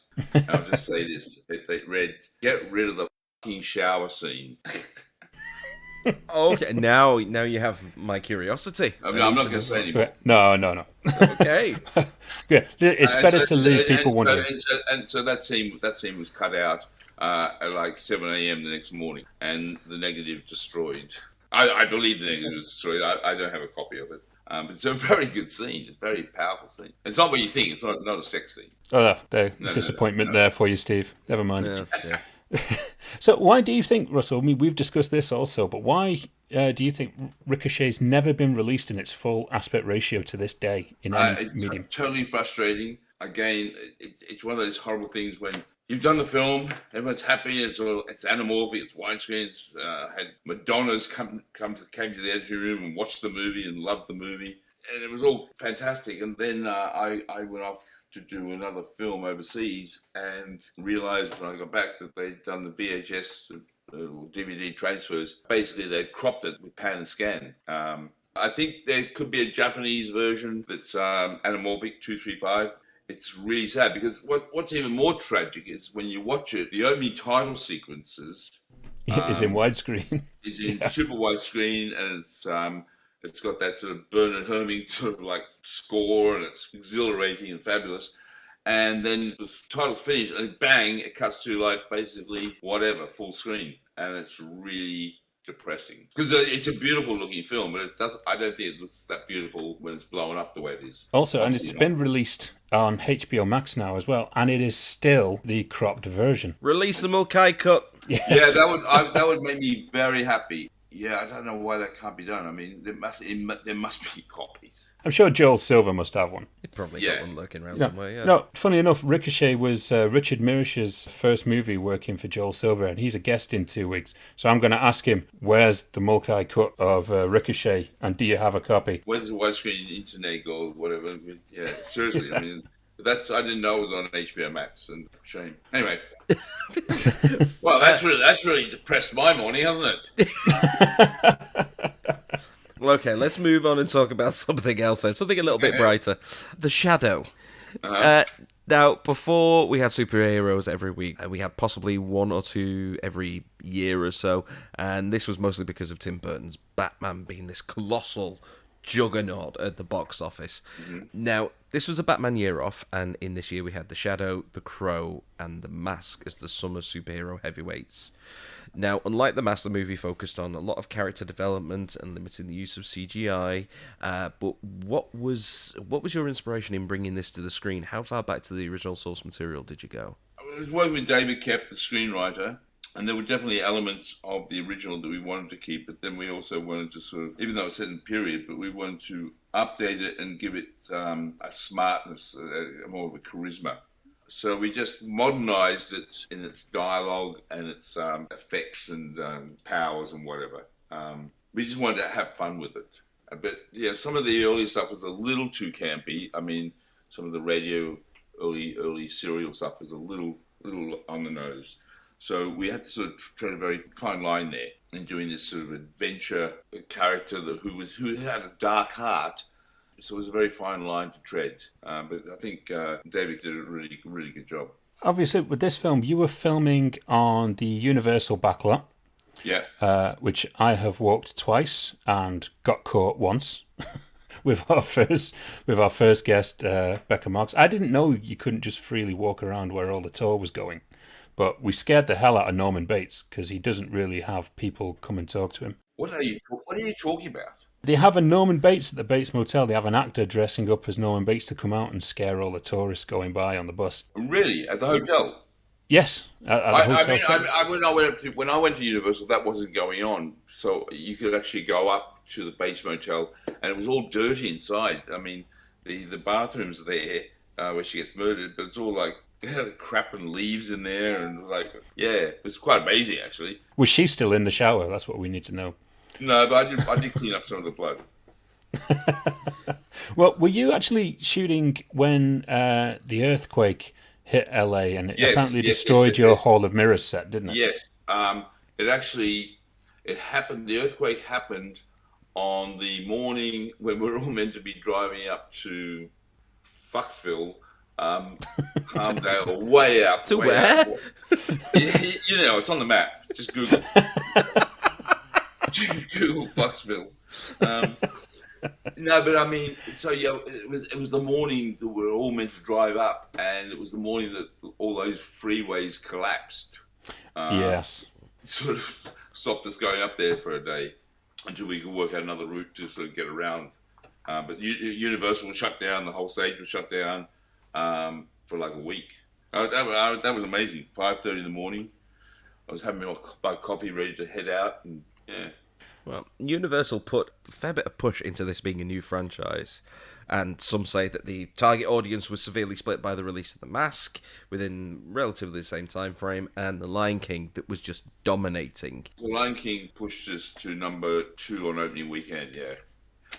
I'll just say this, they read, get rid of the fucking shower scene. Okay, now you have my curiosity. I'm not going to say anymore. No. Okay. Yeah, it's better to leave people wondering. And so that scene was cut out at like 7 a.m. the next morning, and the negative destroyed. I believe the negative was destroyed. I don't have a copy of it. But it's a very good scene. It's a very powerful scene. It's not what you think. It's not a sex scene. Oh, no, disappointment there for you, Steve. Never mind. Yeah. So why do you think, Russell, I mean, we've discussed this also, but why do you think Ricochet's never been released in its full aspect ratio to this day in any medium? It's totally frustrating. Again, it's one of those horrible things when you've done the film, everyone's happy, it's anamorphic, it's widescreen, had Madonna's came to the editing room and watched the movie and loved the movie. And it was all fantastic. And then I went off to do another film overseas and realised when I got back that they'd done the VHS or DVD transfers. Basically, they'd cropped it with pan and scan. I think there could be a Japanese version that's anamorphic 235. It's really sad because what's even more tragic is when you watch it, the opening title sequences is in widescreen. Is in super widescreen, and it's got that sort of Bernard Herrmann sort of like score, and it's exhilarating and fabulous. And then the title's finished, and bang, it cuts to like basically whatever, full screen, and it's really depressing because it's a beautiful looking film, but I don't think it looks that beautiful when it's blown up the way it is. Also, and it's been released on HBO Max now as well, and it is still the cropped version. Release the Mulcahy cut. Yes. Yeah, that would make me very happy. Yeah, I don't know why that can't be done. I mean, there must be copies. I'm sure Joel Silver must have one. You probably Yeah. got one lurking around No, somewhere, yeah. no, funny enough, Ricochet was Richard Mirish's first movie working for Joel Silver, and he's a guest in 2 weeks. So I'm going to ask him, where's the Mulcahy cut of Ricochet, and do you have a copy? Where's the widescreen internet or whatever? Yeah, seriously. I mean, I didn't know it was on HBO Max, and shame. Anyway. Well, that's really depressed my morning, hasn't it? Well, okay, let's move on and talk about something else then. Something a little bit brighter. The Shadow. Now, before we had superheroes every week, we had possibly one or two every year or so, and this was mostly because of Tim Burton's Batman being this colossal juggernaut at the box office. Now, this was a Batman year off, and in this year we had The Shadow, The Crow, and The Mask as the summer superhero heavyweights. Now, unlike The Mask, the movie focused on a lot of character development and limiting the use of CGI. But what was your inspiration in bringing this to the screen? How far back to the original source material did you go? I was working with David Kep, the screenwriter, and there were definitely elements of the original that we wanted to keep, but then we also wanted to sort of, even though it's set in period, but we wanted to update it and give it a smartness, more of a charisma. So we just modernized it in its dialogue and its effects and powers and whatever. We just wanted to have fun with it. But yeah, some of the early stuff was a little too campy. I mean, some of the radio early serial stuff was a little on the nose. So we had to sort of tread a very fine line there in doing this sort of adventure character who had a dark heart. So it was a very fine line to tread. But I think David did a really good job. Obviously, with this film, you were filming on the Universal backlot, which I have walked twice and got caught once with our first guest, Becca Marks. I didn't know you couldn't just freely walk around where all the tour was going. But we scared the hell out of Norman Bates because he doesn't really have people come and talk to him. What are you talking about? They have a Norman Bates at the Bates Motel. They have an actor dressing up as Norman Bates to come out and scare all the tourists going by on the bus. Really? At the hotel? Yes, at the hotel. When I went to Universal, that wasn't going on. So you could actually go up to the Bates Motel, and it was all dirty inside. I mean, the bathroom's there where she gets murdered, but it's all like crap and leaves in there, and it was quite amazing actually. Was she still in the shower? That's what we need to know. No, but I did clean up some of the blood. Well, were you actually shooting when the earthquake hit LA and it apparently destroyed your Hall of Mirrors set, didn't it? Yes. It happened. The earthquake happened on the morning when we were all meant to be driving up to Foxville. Palmdale, way out. To way where? Out. You know, it's on the map. Just Google. Google Foxville. No, but I mean, so yeah, it was the morning that we were all meant to drive up, and it was the morning that all those freeways collapsed. Yes. Sort of stopped us going up there for a day until we could work out another route to sort of get around. But Universal was shut down. The whole stage was shut down. For like a week. That was amazing. 5:30 in the morning. I was having my coffee ready to head out, and yeah. Well, Universal put a fair bit of push into this being a new franchise, and some say that the target audience was severely split by the release of The Mask within relatively the same time frame, and The Lion King that was just dominating. The Lion King pushed us to number 2 on opening weekend, yeah,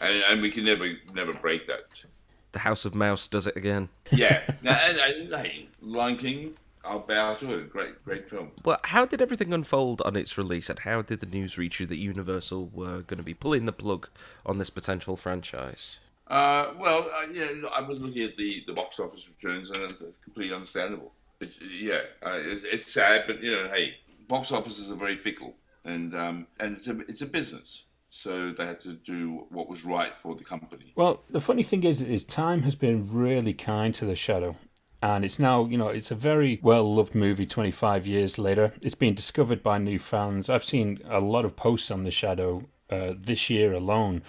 and we can never break that. The House of Mouse does it again. Yeah, hey, Lion King, I'll bow to it. Great film. Well, how did everything unfold on its release, and how did the news reach you that Universal were going to be pulling the plug on this potential franchise? I was looking at the box office returns, and it's completely understandable. It's sad, but hey, box offices are very fickle, and it's a business. So they had to do what was right for the company. Well, the funny thing is time has been really kind to The Shadow. And it's now, it's a very well-loved movie 25 years later. It's been discovered by new fans. I've seen a lot of posts on The Shadow this year alone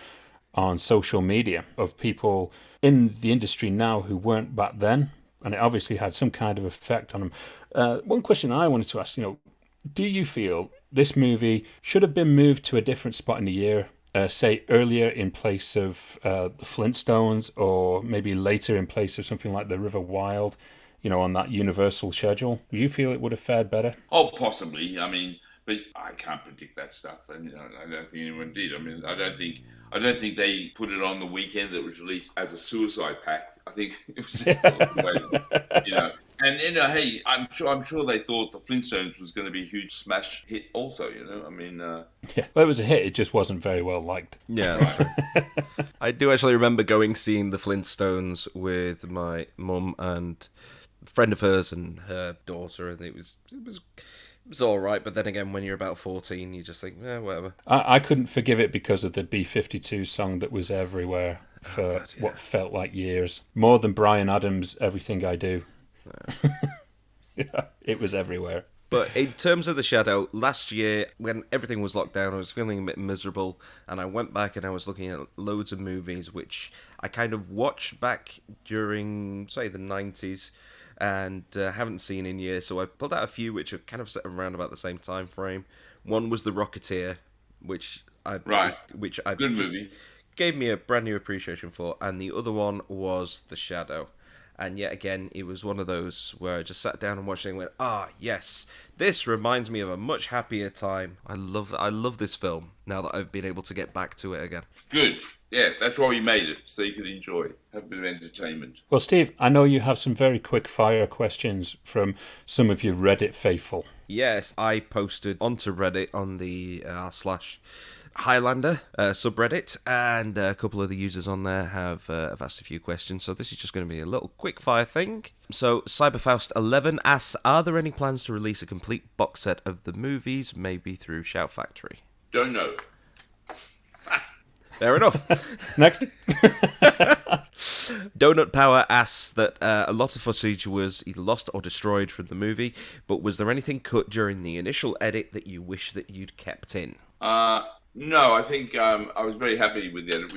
on social media of people in the industry now who weren't back then. And it obviously had some kind of effect on them. One question I wanted to ask, do you feel this movie should have been moved to a different spot in the year. Say earlier in place of the Flintstones, or maybe later in place of something like the River Wild, on that Universal schedule. Do you feel it would have fared better? Oh, possibly. I mean, but I can't predict that stuff, and I don't think anyone did. I mean, I don't think they put it on the weekend that was released as a suicide pact. I think it was just the way, And hey, I'm sure they thought the Flintstones was going to be a huge smash hit. Also, I mean, yeah, well, it was a hit. It just wasn't very well liked. Yeah, that's true. I do actually remember seeing the Flintstones with my mum and a friend of hers and her daughter, and it was all right. But then again, when you're about 14, you just think, whatever. I couldn't forgive it because of the B-52 song that was everywhere for what felt like years, more than Bryan Adams' "Everything I Do." Yeah, it was everywhere. But in terms of The Shadow, last year, when everything was locked down, I was feeling a bit miserable, and I went back and I was looking at loads of movies which I kind of watched back during, say, the 90s, and haven't seen in years. So I pulled out a few which are kind of set around about the same time frame. One was The Rocketeer, which good movie, gave me a brand new appreciation for, and the other one was The Shadow. And yet again, it was one of those where I just sat down and watched it and went, yes, this reminds me of a much happier time. I love this film now that I've been able to get back to it again. Good. Yeah, that's why we made it, so you could enjoy, have a bit of entertainment. Well, Steve, I know you have some very quick fire questions from some of your Reddit faithful. Yes, I posted onto Reddit on the Highlander subreddit, and a couple of the users on there have asked a few questions, so this is just going to be a little quick fire thing. So Cyberfaust11 asks, are there any plans to release a complete box set of the movies, maybe through Shout Factory? Don't know. Fair enough. Next. Donut Power asks that a lot of footage was either lost or destroyed from the movie, but was there anything cut during the initial edit that you wish that you'd kept in? No, I think I was very happy with the edit.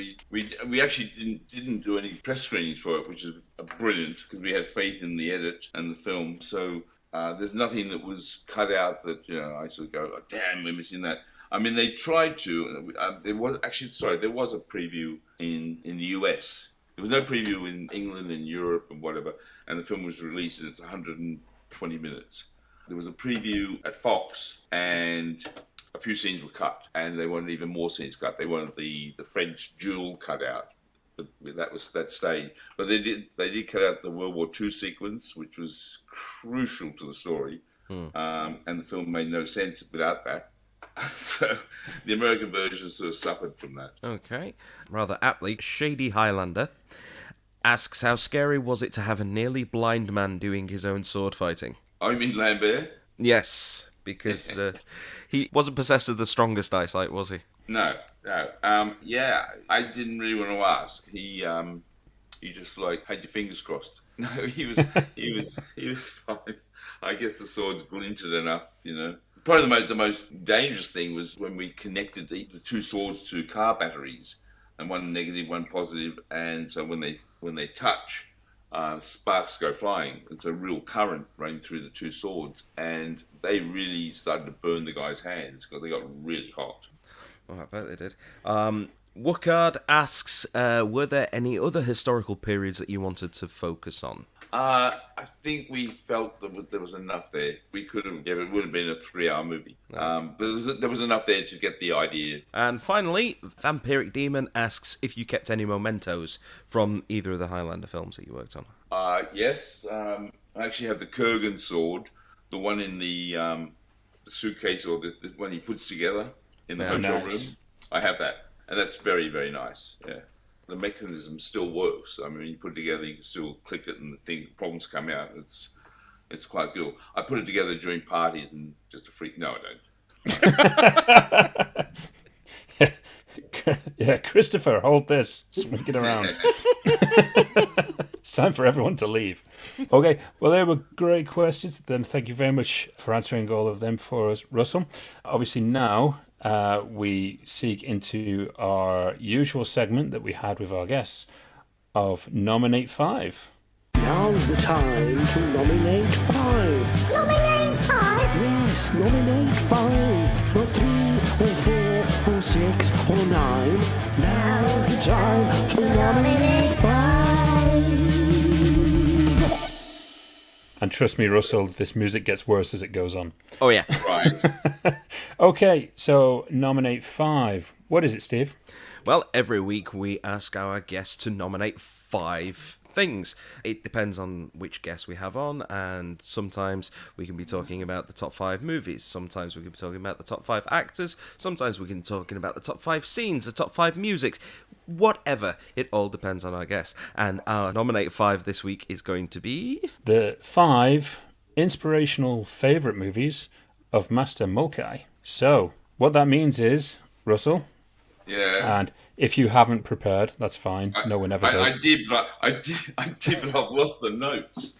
We actually didn't do any press screenings for it, which is brilliant because we had faith in the edit and the film. So there's nothing that was cut out that I sort of go, damn, we're missing that. I mean, they tried to. There was a preview in the US. There was no preview in England and Europe and whatever, and the film was released and it's 120 minutes. There was a preview at Fox, and a few scenes were cut, and they wanted even more scenes cut. They wanted the French duel cut out. That stayed, but they did cut out the World War II sequence, which was crucial to the story, and the film made no sense without that. So the American version sort of suffered from that. Okay, rather aptly, Shady Highlander asks, how scary was it to have a nearly blind man doing his own sword fighting? Oh, you mean Lambert? Yes, because he wasn't possessed of the strongest eyesight, was he? No. Yeah, I didn't really want to ask. He just had your fingers crossed. No, he was fine. I guess the swords glinted enough, Probably the most dangerous thing was when we connected the two swords to car batteries, and one negative, one positive, and so when they touch, sparks go flying. It's a real current running through the two swords, and they really started to burn the guy's hands because they got really hot. Oh, I bet they did. Wookard asks, were there any other historical periods that you wanted to focus on? I think we felt that there was enough there. We could have given it would have been a 3-hour movie, but there was enough there to get the idea. And finally, Vampiric Demon asks if you kept any mementos from either of the Highlander films that you worked on. Yes, I actually have the Kurgan sword, the one in the suitcase, or the one he puts together in the hotel room. I have that, and that's very, very nice. Yeah. The mechanism still works. I mean, when you put it together, you can still click it and the problems come out. It's quite cool. I put it together during parties and just a freak. No, I don't. Yeah, Christopher, hold this. Swing it around. It's time for everyone to leave. Okay, well, they were great questions. Then thank you very much for answering all of them for us, Russell. Obviously now we seek into our usual segment that we had with our guests of Nominate 5. Now's the time to nominate 5. Nominate 5 Yes, nominate 5, not 3 or 4 or 6 or 9. Now's the time to nominate 5. And trust me, Russell, this music gets worse as it goes on. Oh, yeah. Right. Okay, so nominate 5. What is it, Steve? Well, every week we ask our guests to nominate 5 things. It depends on which guest we have on, and sometimes we can be talking about the top 5 movies, sometimes we can be talking about the top 5 actors, sometimes we can be talking about the top 5 scenes, the top 5 musics, whatever. It all depends on our guest. And our nominate 5 this week is going to be... The 5 inspirational favourite movies of Master Mulcahy. So, what that means is, Russell, Yeah. and if you haven't prepared, that's fine. No one ever does. I did, but I've lost the notes.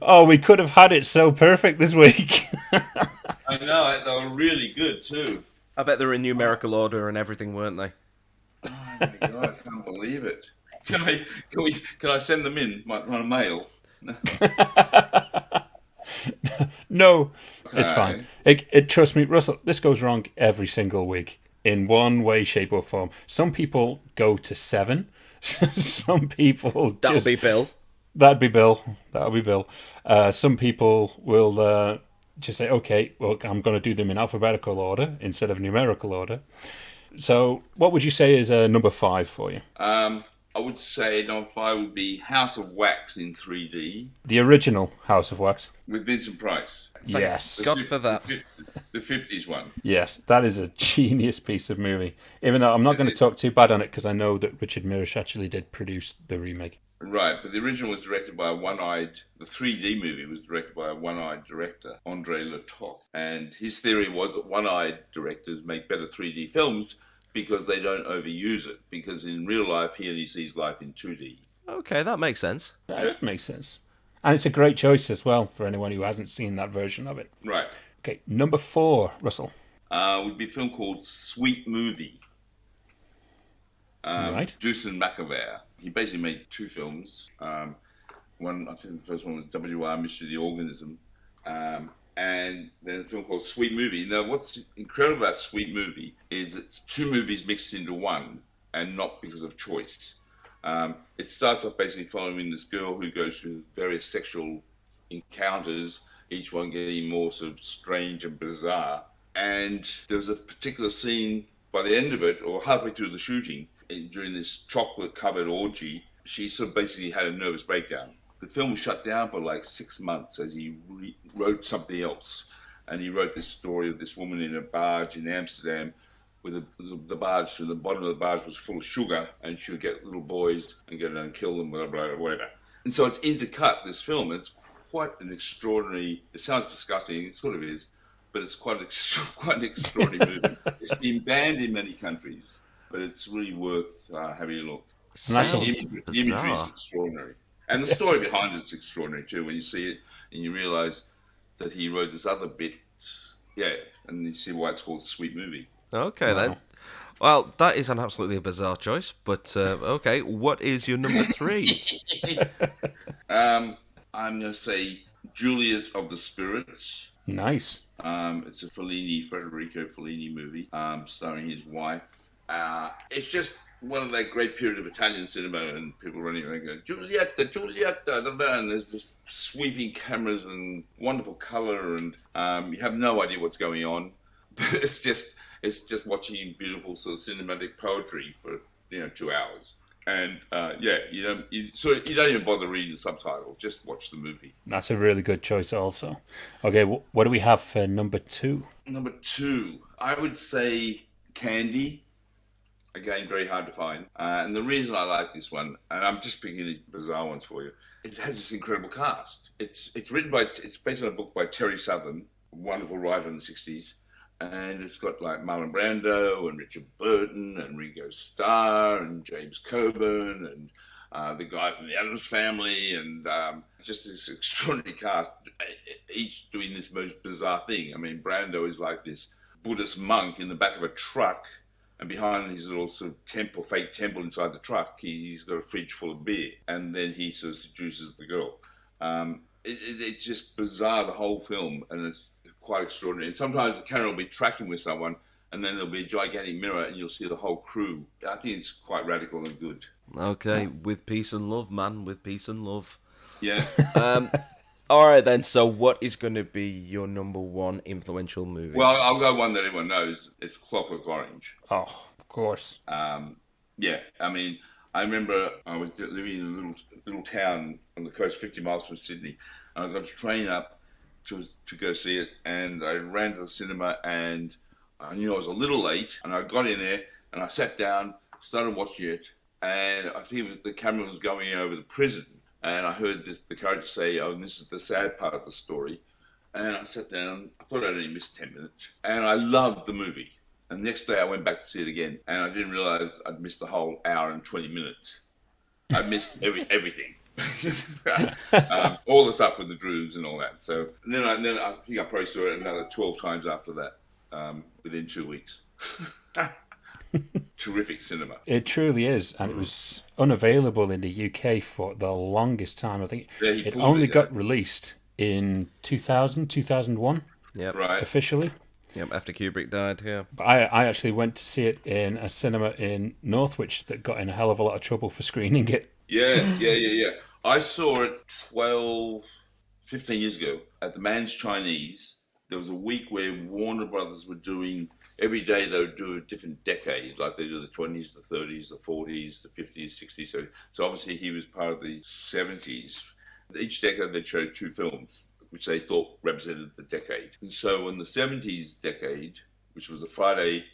Oh, we could have had it so perfect this week. I know, they were really good too. I bet they're in numerical order and everything, weren't they? Oh my God, I can't believe it. Can I send them in my mail? No, it's fine. Trust me, Russell, this goes wrong every single week in one way, shape, or form. Some people go to 7. Some people That'll be Bill. That'd be Bill. Some people will just say, okay, well, I'm going to do them in alphabetical order instead of numerical order. So what would you say is number 5 for you? I would say number 5 would be House of Wax in 3D. The original House of Wax. With Vincent Price. Yes. God for that. The 50s one. Yes, that is a genius piece of movie. Even though I'm not going to talk too bad on it because I know that Richard Mirisch actually did produce the remake. Right, but the original was directed by the 3D movie was directed by a one-eyed director, Andre Latoff. And his theory was that one-eyed directors make better 3D films because they don't overuse it. Because in real life, he only sees life in 2D. Okay, that makes sense. That does make sense. And it's a great choice as well for anyone who hasn't seen that version of it. Right. Okay, number 4, Russell. Would be a film called Sweet Movie. Right. Jason McAvoy. He basically made 2 films. One, I think the first one was W.R. Mystery of the Organism. And then a film called Sweet Movie. Now, what's incredible about Sweet Movie is it's 2 movies mixed into one, and not because of choice. It starts off basically following this girl who goes through various sexual encounters, each one getting more sort of strange and bizarre. And there was a particular scene by the end of it, or halfway through the shooting, during this chocolate-covered orgy, she sort of basically had a nervous breakdown. The film was shut down for like 6 months as he wrote something else. And he wrote this story of this woman in a barge in Amsterdam with the barge, so the bottom of the barge was full of sugar, and she would get little boys and get and kill them, whatever. And so it's intercut, this film. It's quite an extraordinary, it sounds disgusting, it sort of is, but it's quite an extraordinary movie. It's been banned in many countries, but it's really worth having a look. Sounds The imagery is bizarre. extraordinary. And the story behind it's extraordinary too, when you see it and you realise that he wrote this other bit, and you see why it's called Sweet Movie. Okay, then. Well, that is an absolutely bizarre choice, but okay, what is your number 3? I'm going to say Juliet of the Spirits. Nice. It's a Federico Fellini movie, starring his wife. It's just one of that great period of Italian cinema, and people running around going, Giulietta, Giulietta, and there's just sweeping cameras and wonderful colour, and you have no idea what's going on. But it's just watching beautiful sort of cinematic poetry for 2 hours. And you don't even bother reading the subtitle. Just watch the movie. That's a really good choice also. Okay, what do we have for number 2? Number 2, I would say Candy. Again, very hard to find. And the reason I like this one, and I'm just picking these bizarre ones for you, it has this incredible cast. It's based on a book by Terry Southern, a wonderful writer in the 60s. And it's got like Marlon Brando and Richard Burton and Ringo Starr and James Coburn and the guy from the Addams Family, and just this extraordinary cast, each doing this most bizarre thing. I mean, Brando is like this Buddhist monk in the back of a truck, and behind his little sort of fake temple inside the truck, he's got a fridge full of beer, and then he sort of seduces the girl. it's just bizarre, the whole film, and it's quite extraordinary. And sometimes the camera will be tracking with someone, and then there'll be a gigantic mirror, and you'll see the whole crew. I think it's quite radical and good. Okay, with peace and love, man, with peace and love. Yeah. All right, then. So, what is going to be your number one influential movie? Well, I'll go one that everyone knows. It's Clockwork Orange. Oh, of course. Yeah, I mean, I remember I was living in a little town on the coast, 50 miles from Sydney, and I got a train up to go see it, and I ran to the cinema, and I knew I was a little late, and I got in there, and I sat down, started watching it, and I think the camera was going over the prison, and I heard the character say, "Oh, and this is the sad part of the story," and I sat down. I thought I'd only missed 10 minutes, and I loved the movie. And the next day I went back to see it again, and I didn't realise I'd missed the whole hour and 20 minutes. I missed everything. All the stuff with the druids and all that. So and then I think I probably saw it another 12 times after that, within 2 weeks. Terrific cinema. It truly is, and it was unavailable in the UK for the longest time. I think it only got released in 2000, 2001, right, officially. Yep, after Kubrick died, yeah. But I actually went to see it in a cinema in Northwich that got in a hell of a lot of trouble for screening it. Yeah. I saw it 15 years ago at the Man's Chinese. There was a week where Warner Brothers were doing, every day they would do a different decade, like they do the 20s, the 30s, the 40s, the 50s, 60s, 70s. So obviously he was part of the 70s. Each decade they showed 2 films, which they thought represented the decade. And so in the 70s decade, which was a Friday,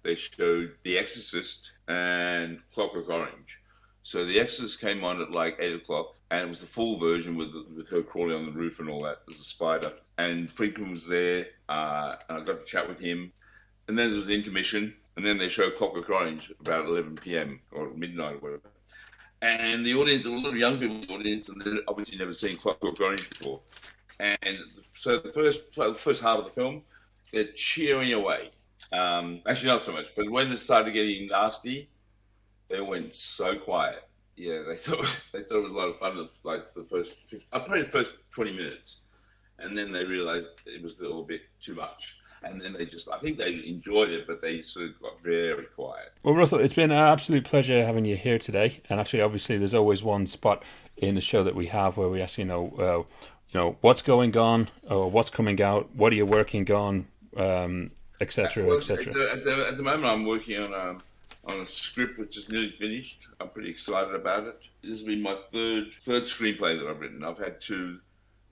they showed The Exorcist and Clockwork Orange. So The Exorcist came on at like 8 o'clock, and it was the full version with her crawling on the roof and all that as a spider. And Friedkin was there, and I got to chat with him. And then there was the intermission, and then they showed Clockwork Orange about 11 p.m. or midnight or whatever. And the audience, there were a lot of young people in the audience, and they'd obviously never seen Clockwork Orange before. And so the first half of the film, they're cheering away. Actually, not so much, but when it started getting nasty, they went so quiet. Yeah, they thought it was a lot of fun. Like the probably the first 20 minutes, and then they realised it was a little bit too much. And then I think they enjoyed it, but they sort of got very quiet. Well, Russell, it's been an absolute pleasure having you here today. And actually, obviously, there's always one spot in the show that we have where we actually know, what's going on, or what's coming out, what are you working on, etc., etc. At the moment, I'm working on a script which is nearly finished. I'm pretty excited about it. This has been my third screenplay that I've written. I've had 2.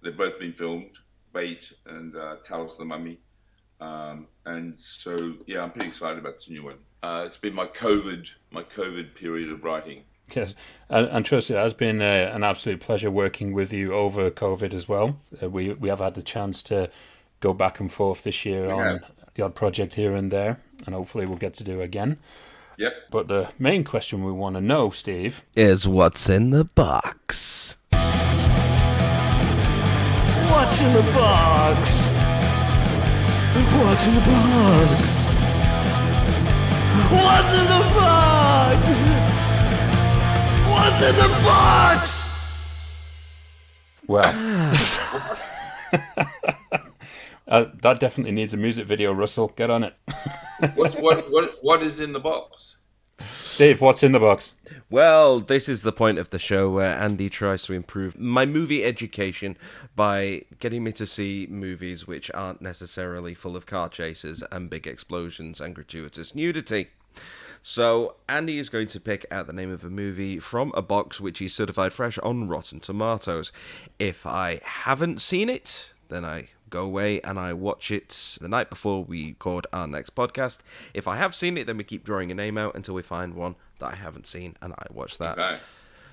They've both been filmed, Bait and Talos the Mummy. And so, yeah, I'm pretty excited about this new one. It's been my COVID period of writing. Yes, and trust it has been an absolute pleasure working with you over COVID as well. We have had the chance to go back and forth this year on the odd project here and there, and hopefully we'll get to do again. Yep. But the main question we want to know, Steve, is what's in the box? What's in the box? What's in the box? What's in the box? What's in the box? Well, that definitely needs a music video, Russell. Get on it. What is in the box? Steve, what's in the box? Well, this is the point of the show where Andy tries to improve my movie education by getting me to see movies which aren't necessarily full of car chases and big explosions and gratuitous nudity. So Andy is going to pick out the name of a movie from a box which is certified fresh on Rotten Tomatoes. If I haven't seen it, then I go away and I watch it the night before we record our next podcast. If I have seen it, then we keep drawing a name out until we find one that I haven't seen and I watch that. Okay.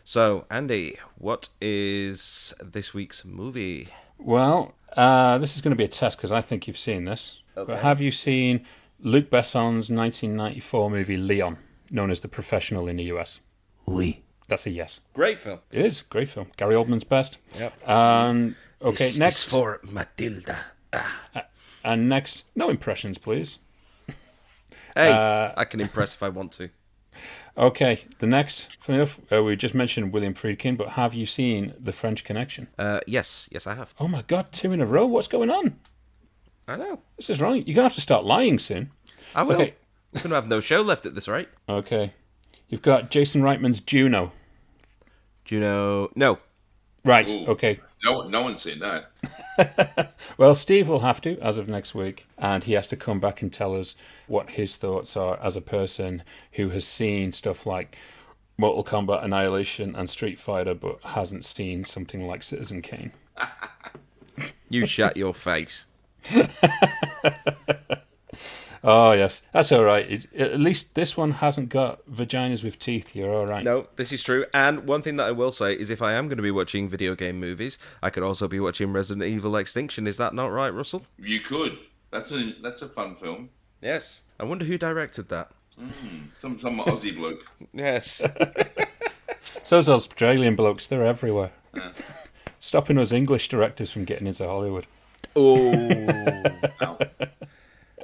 So, Andy, what is this week's movie? Well, this is going to be a test because I think you've seen this. Okay. But have you seen Luc Besson's 1994 movie Leon, known as The Professional in the US? Oui. That's a yes. Great film. It is. Great film. Gary Oldman's best. Yep. Okay, this next. Is for Matilda. And next, no impressions, please. Hey, I can impress if I want to. Okay, the next, funny enough, we just mentioned William Friedkin, but have you seen The French Connection? Yes, I have. Oh my God, 2 in a row. What's going on? I know. This is right. You're going to have to start lying soon. I will. Okay. We're going to have no show left at this rate. Okay. You've got Jason Reitman's Juno. Juno. No. Right, Ooh. okay. No one's seen that. Well, Steve will have to, as of next week, and he has to come back and tell us what his thoughts are as a person who has seen stuff like Mortal Kombat Annihilation and Street Fighter, but hasn't seen something like Citizen Kane. You shut your face. Oh, yes. That's all right. At least this one hasn't got vaginas with teeth. You're all right. No, this is true. And one thing that I will say is if I am going to be watching video game movies, I could also be watching Resident Evil Extinction. Is that not right, Russell? You could. That's a fun film. Yes. I wonder who directed that. Some Aussie bloke. Yes. So's Australian blokes. They're everywhere. Stopping us English directors from getting into Hollywood. Oh.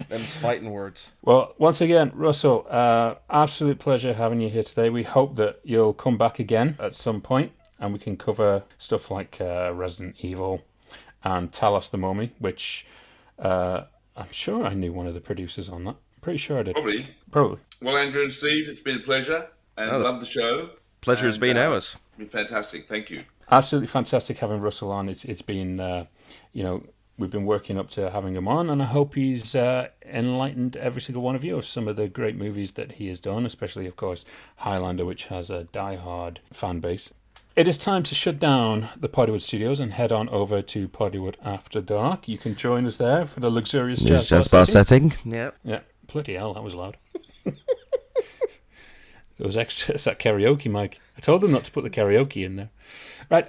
Them's fighting words. Well, once again, Russell, absolute pleasure having you here today. We hope that you'll come back again at some point and we can cover stuff like Resident Evil and Talos the Mummy, which I'm sure I knew one of the producers on that. Pretty sure I did. Probably. Well, Andrew and Steve, it's been a pleasure and love the show. Pleasure has been ours. Been fantastic. Thank you. Absolutely fantastic having Russell on. It's been, we've been working up to having him on, and I hope he's enlightened every single one of you of some of the great movies that he has done, especially, of course, Highlander, which has a die-hard fan base. It is time to shut down the Poddywood Studios and head on over to Poddywood After Dark. You can join us there for the luxurious jazz bar setting. Yeah. Yeah. Bloody hell, that was loud. It was extra. It's that karaoke mic. I told them not to put the karaoke in there. Right.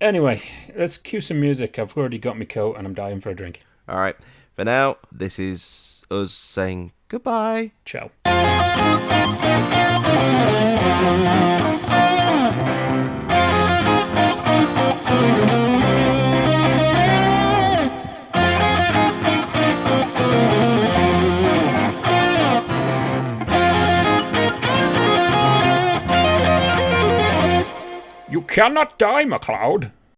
Anyway, let's cue some music. I've already got my coat and I'm dying for a drink. All right. For now, this is us saying goodbye. Ciao. You cannot die, MacLeod.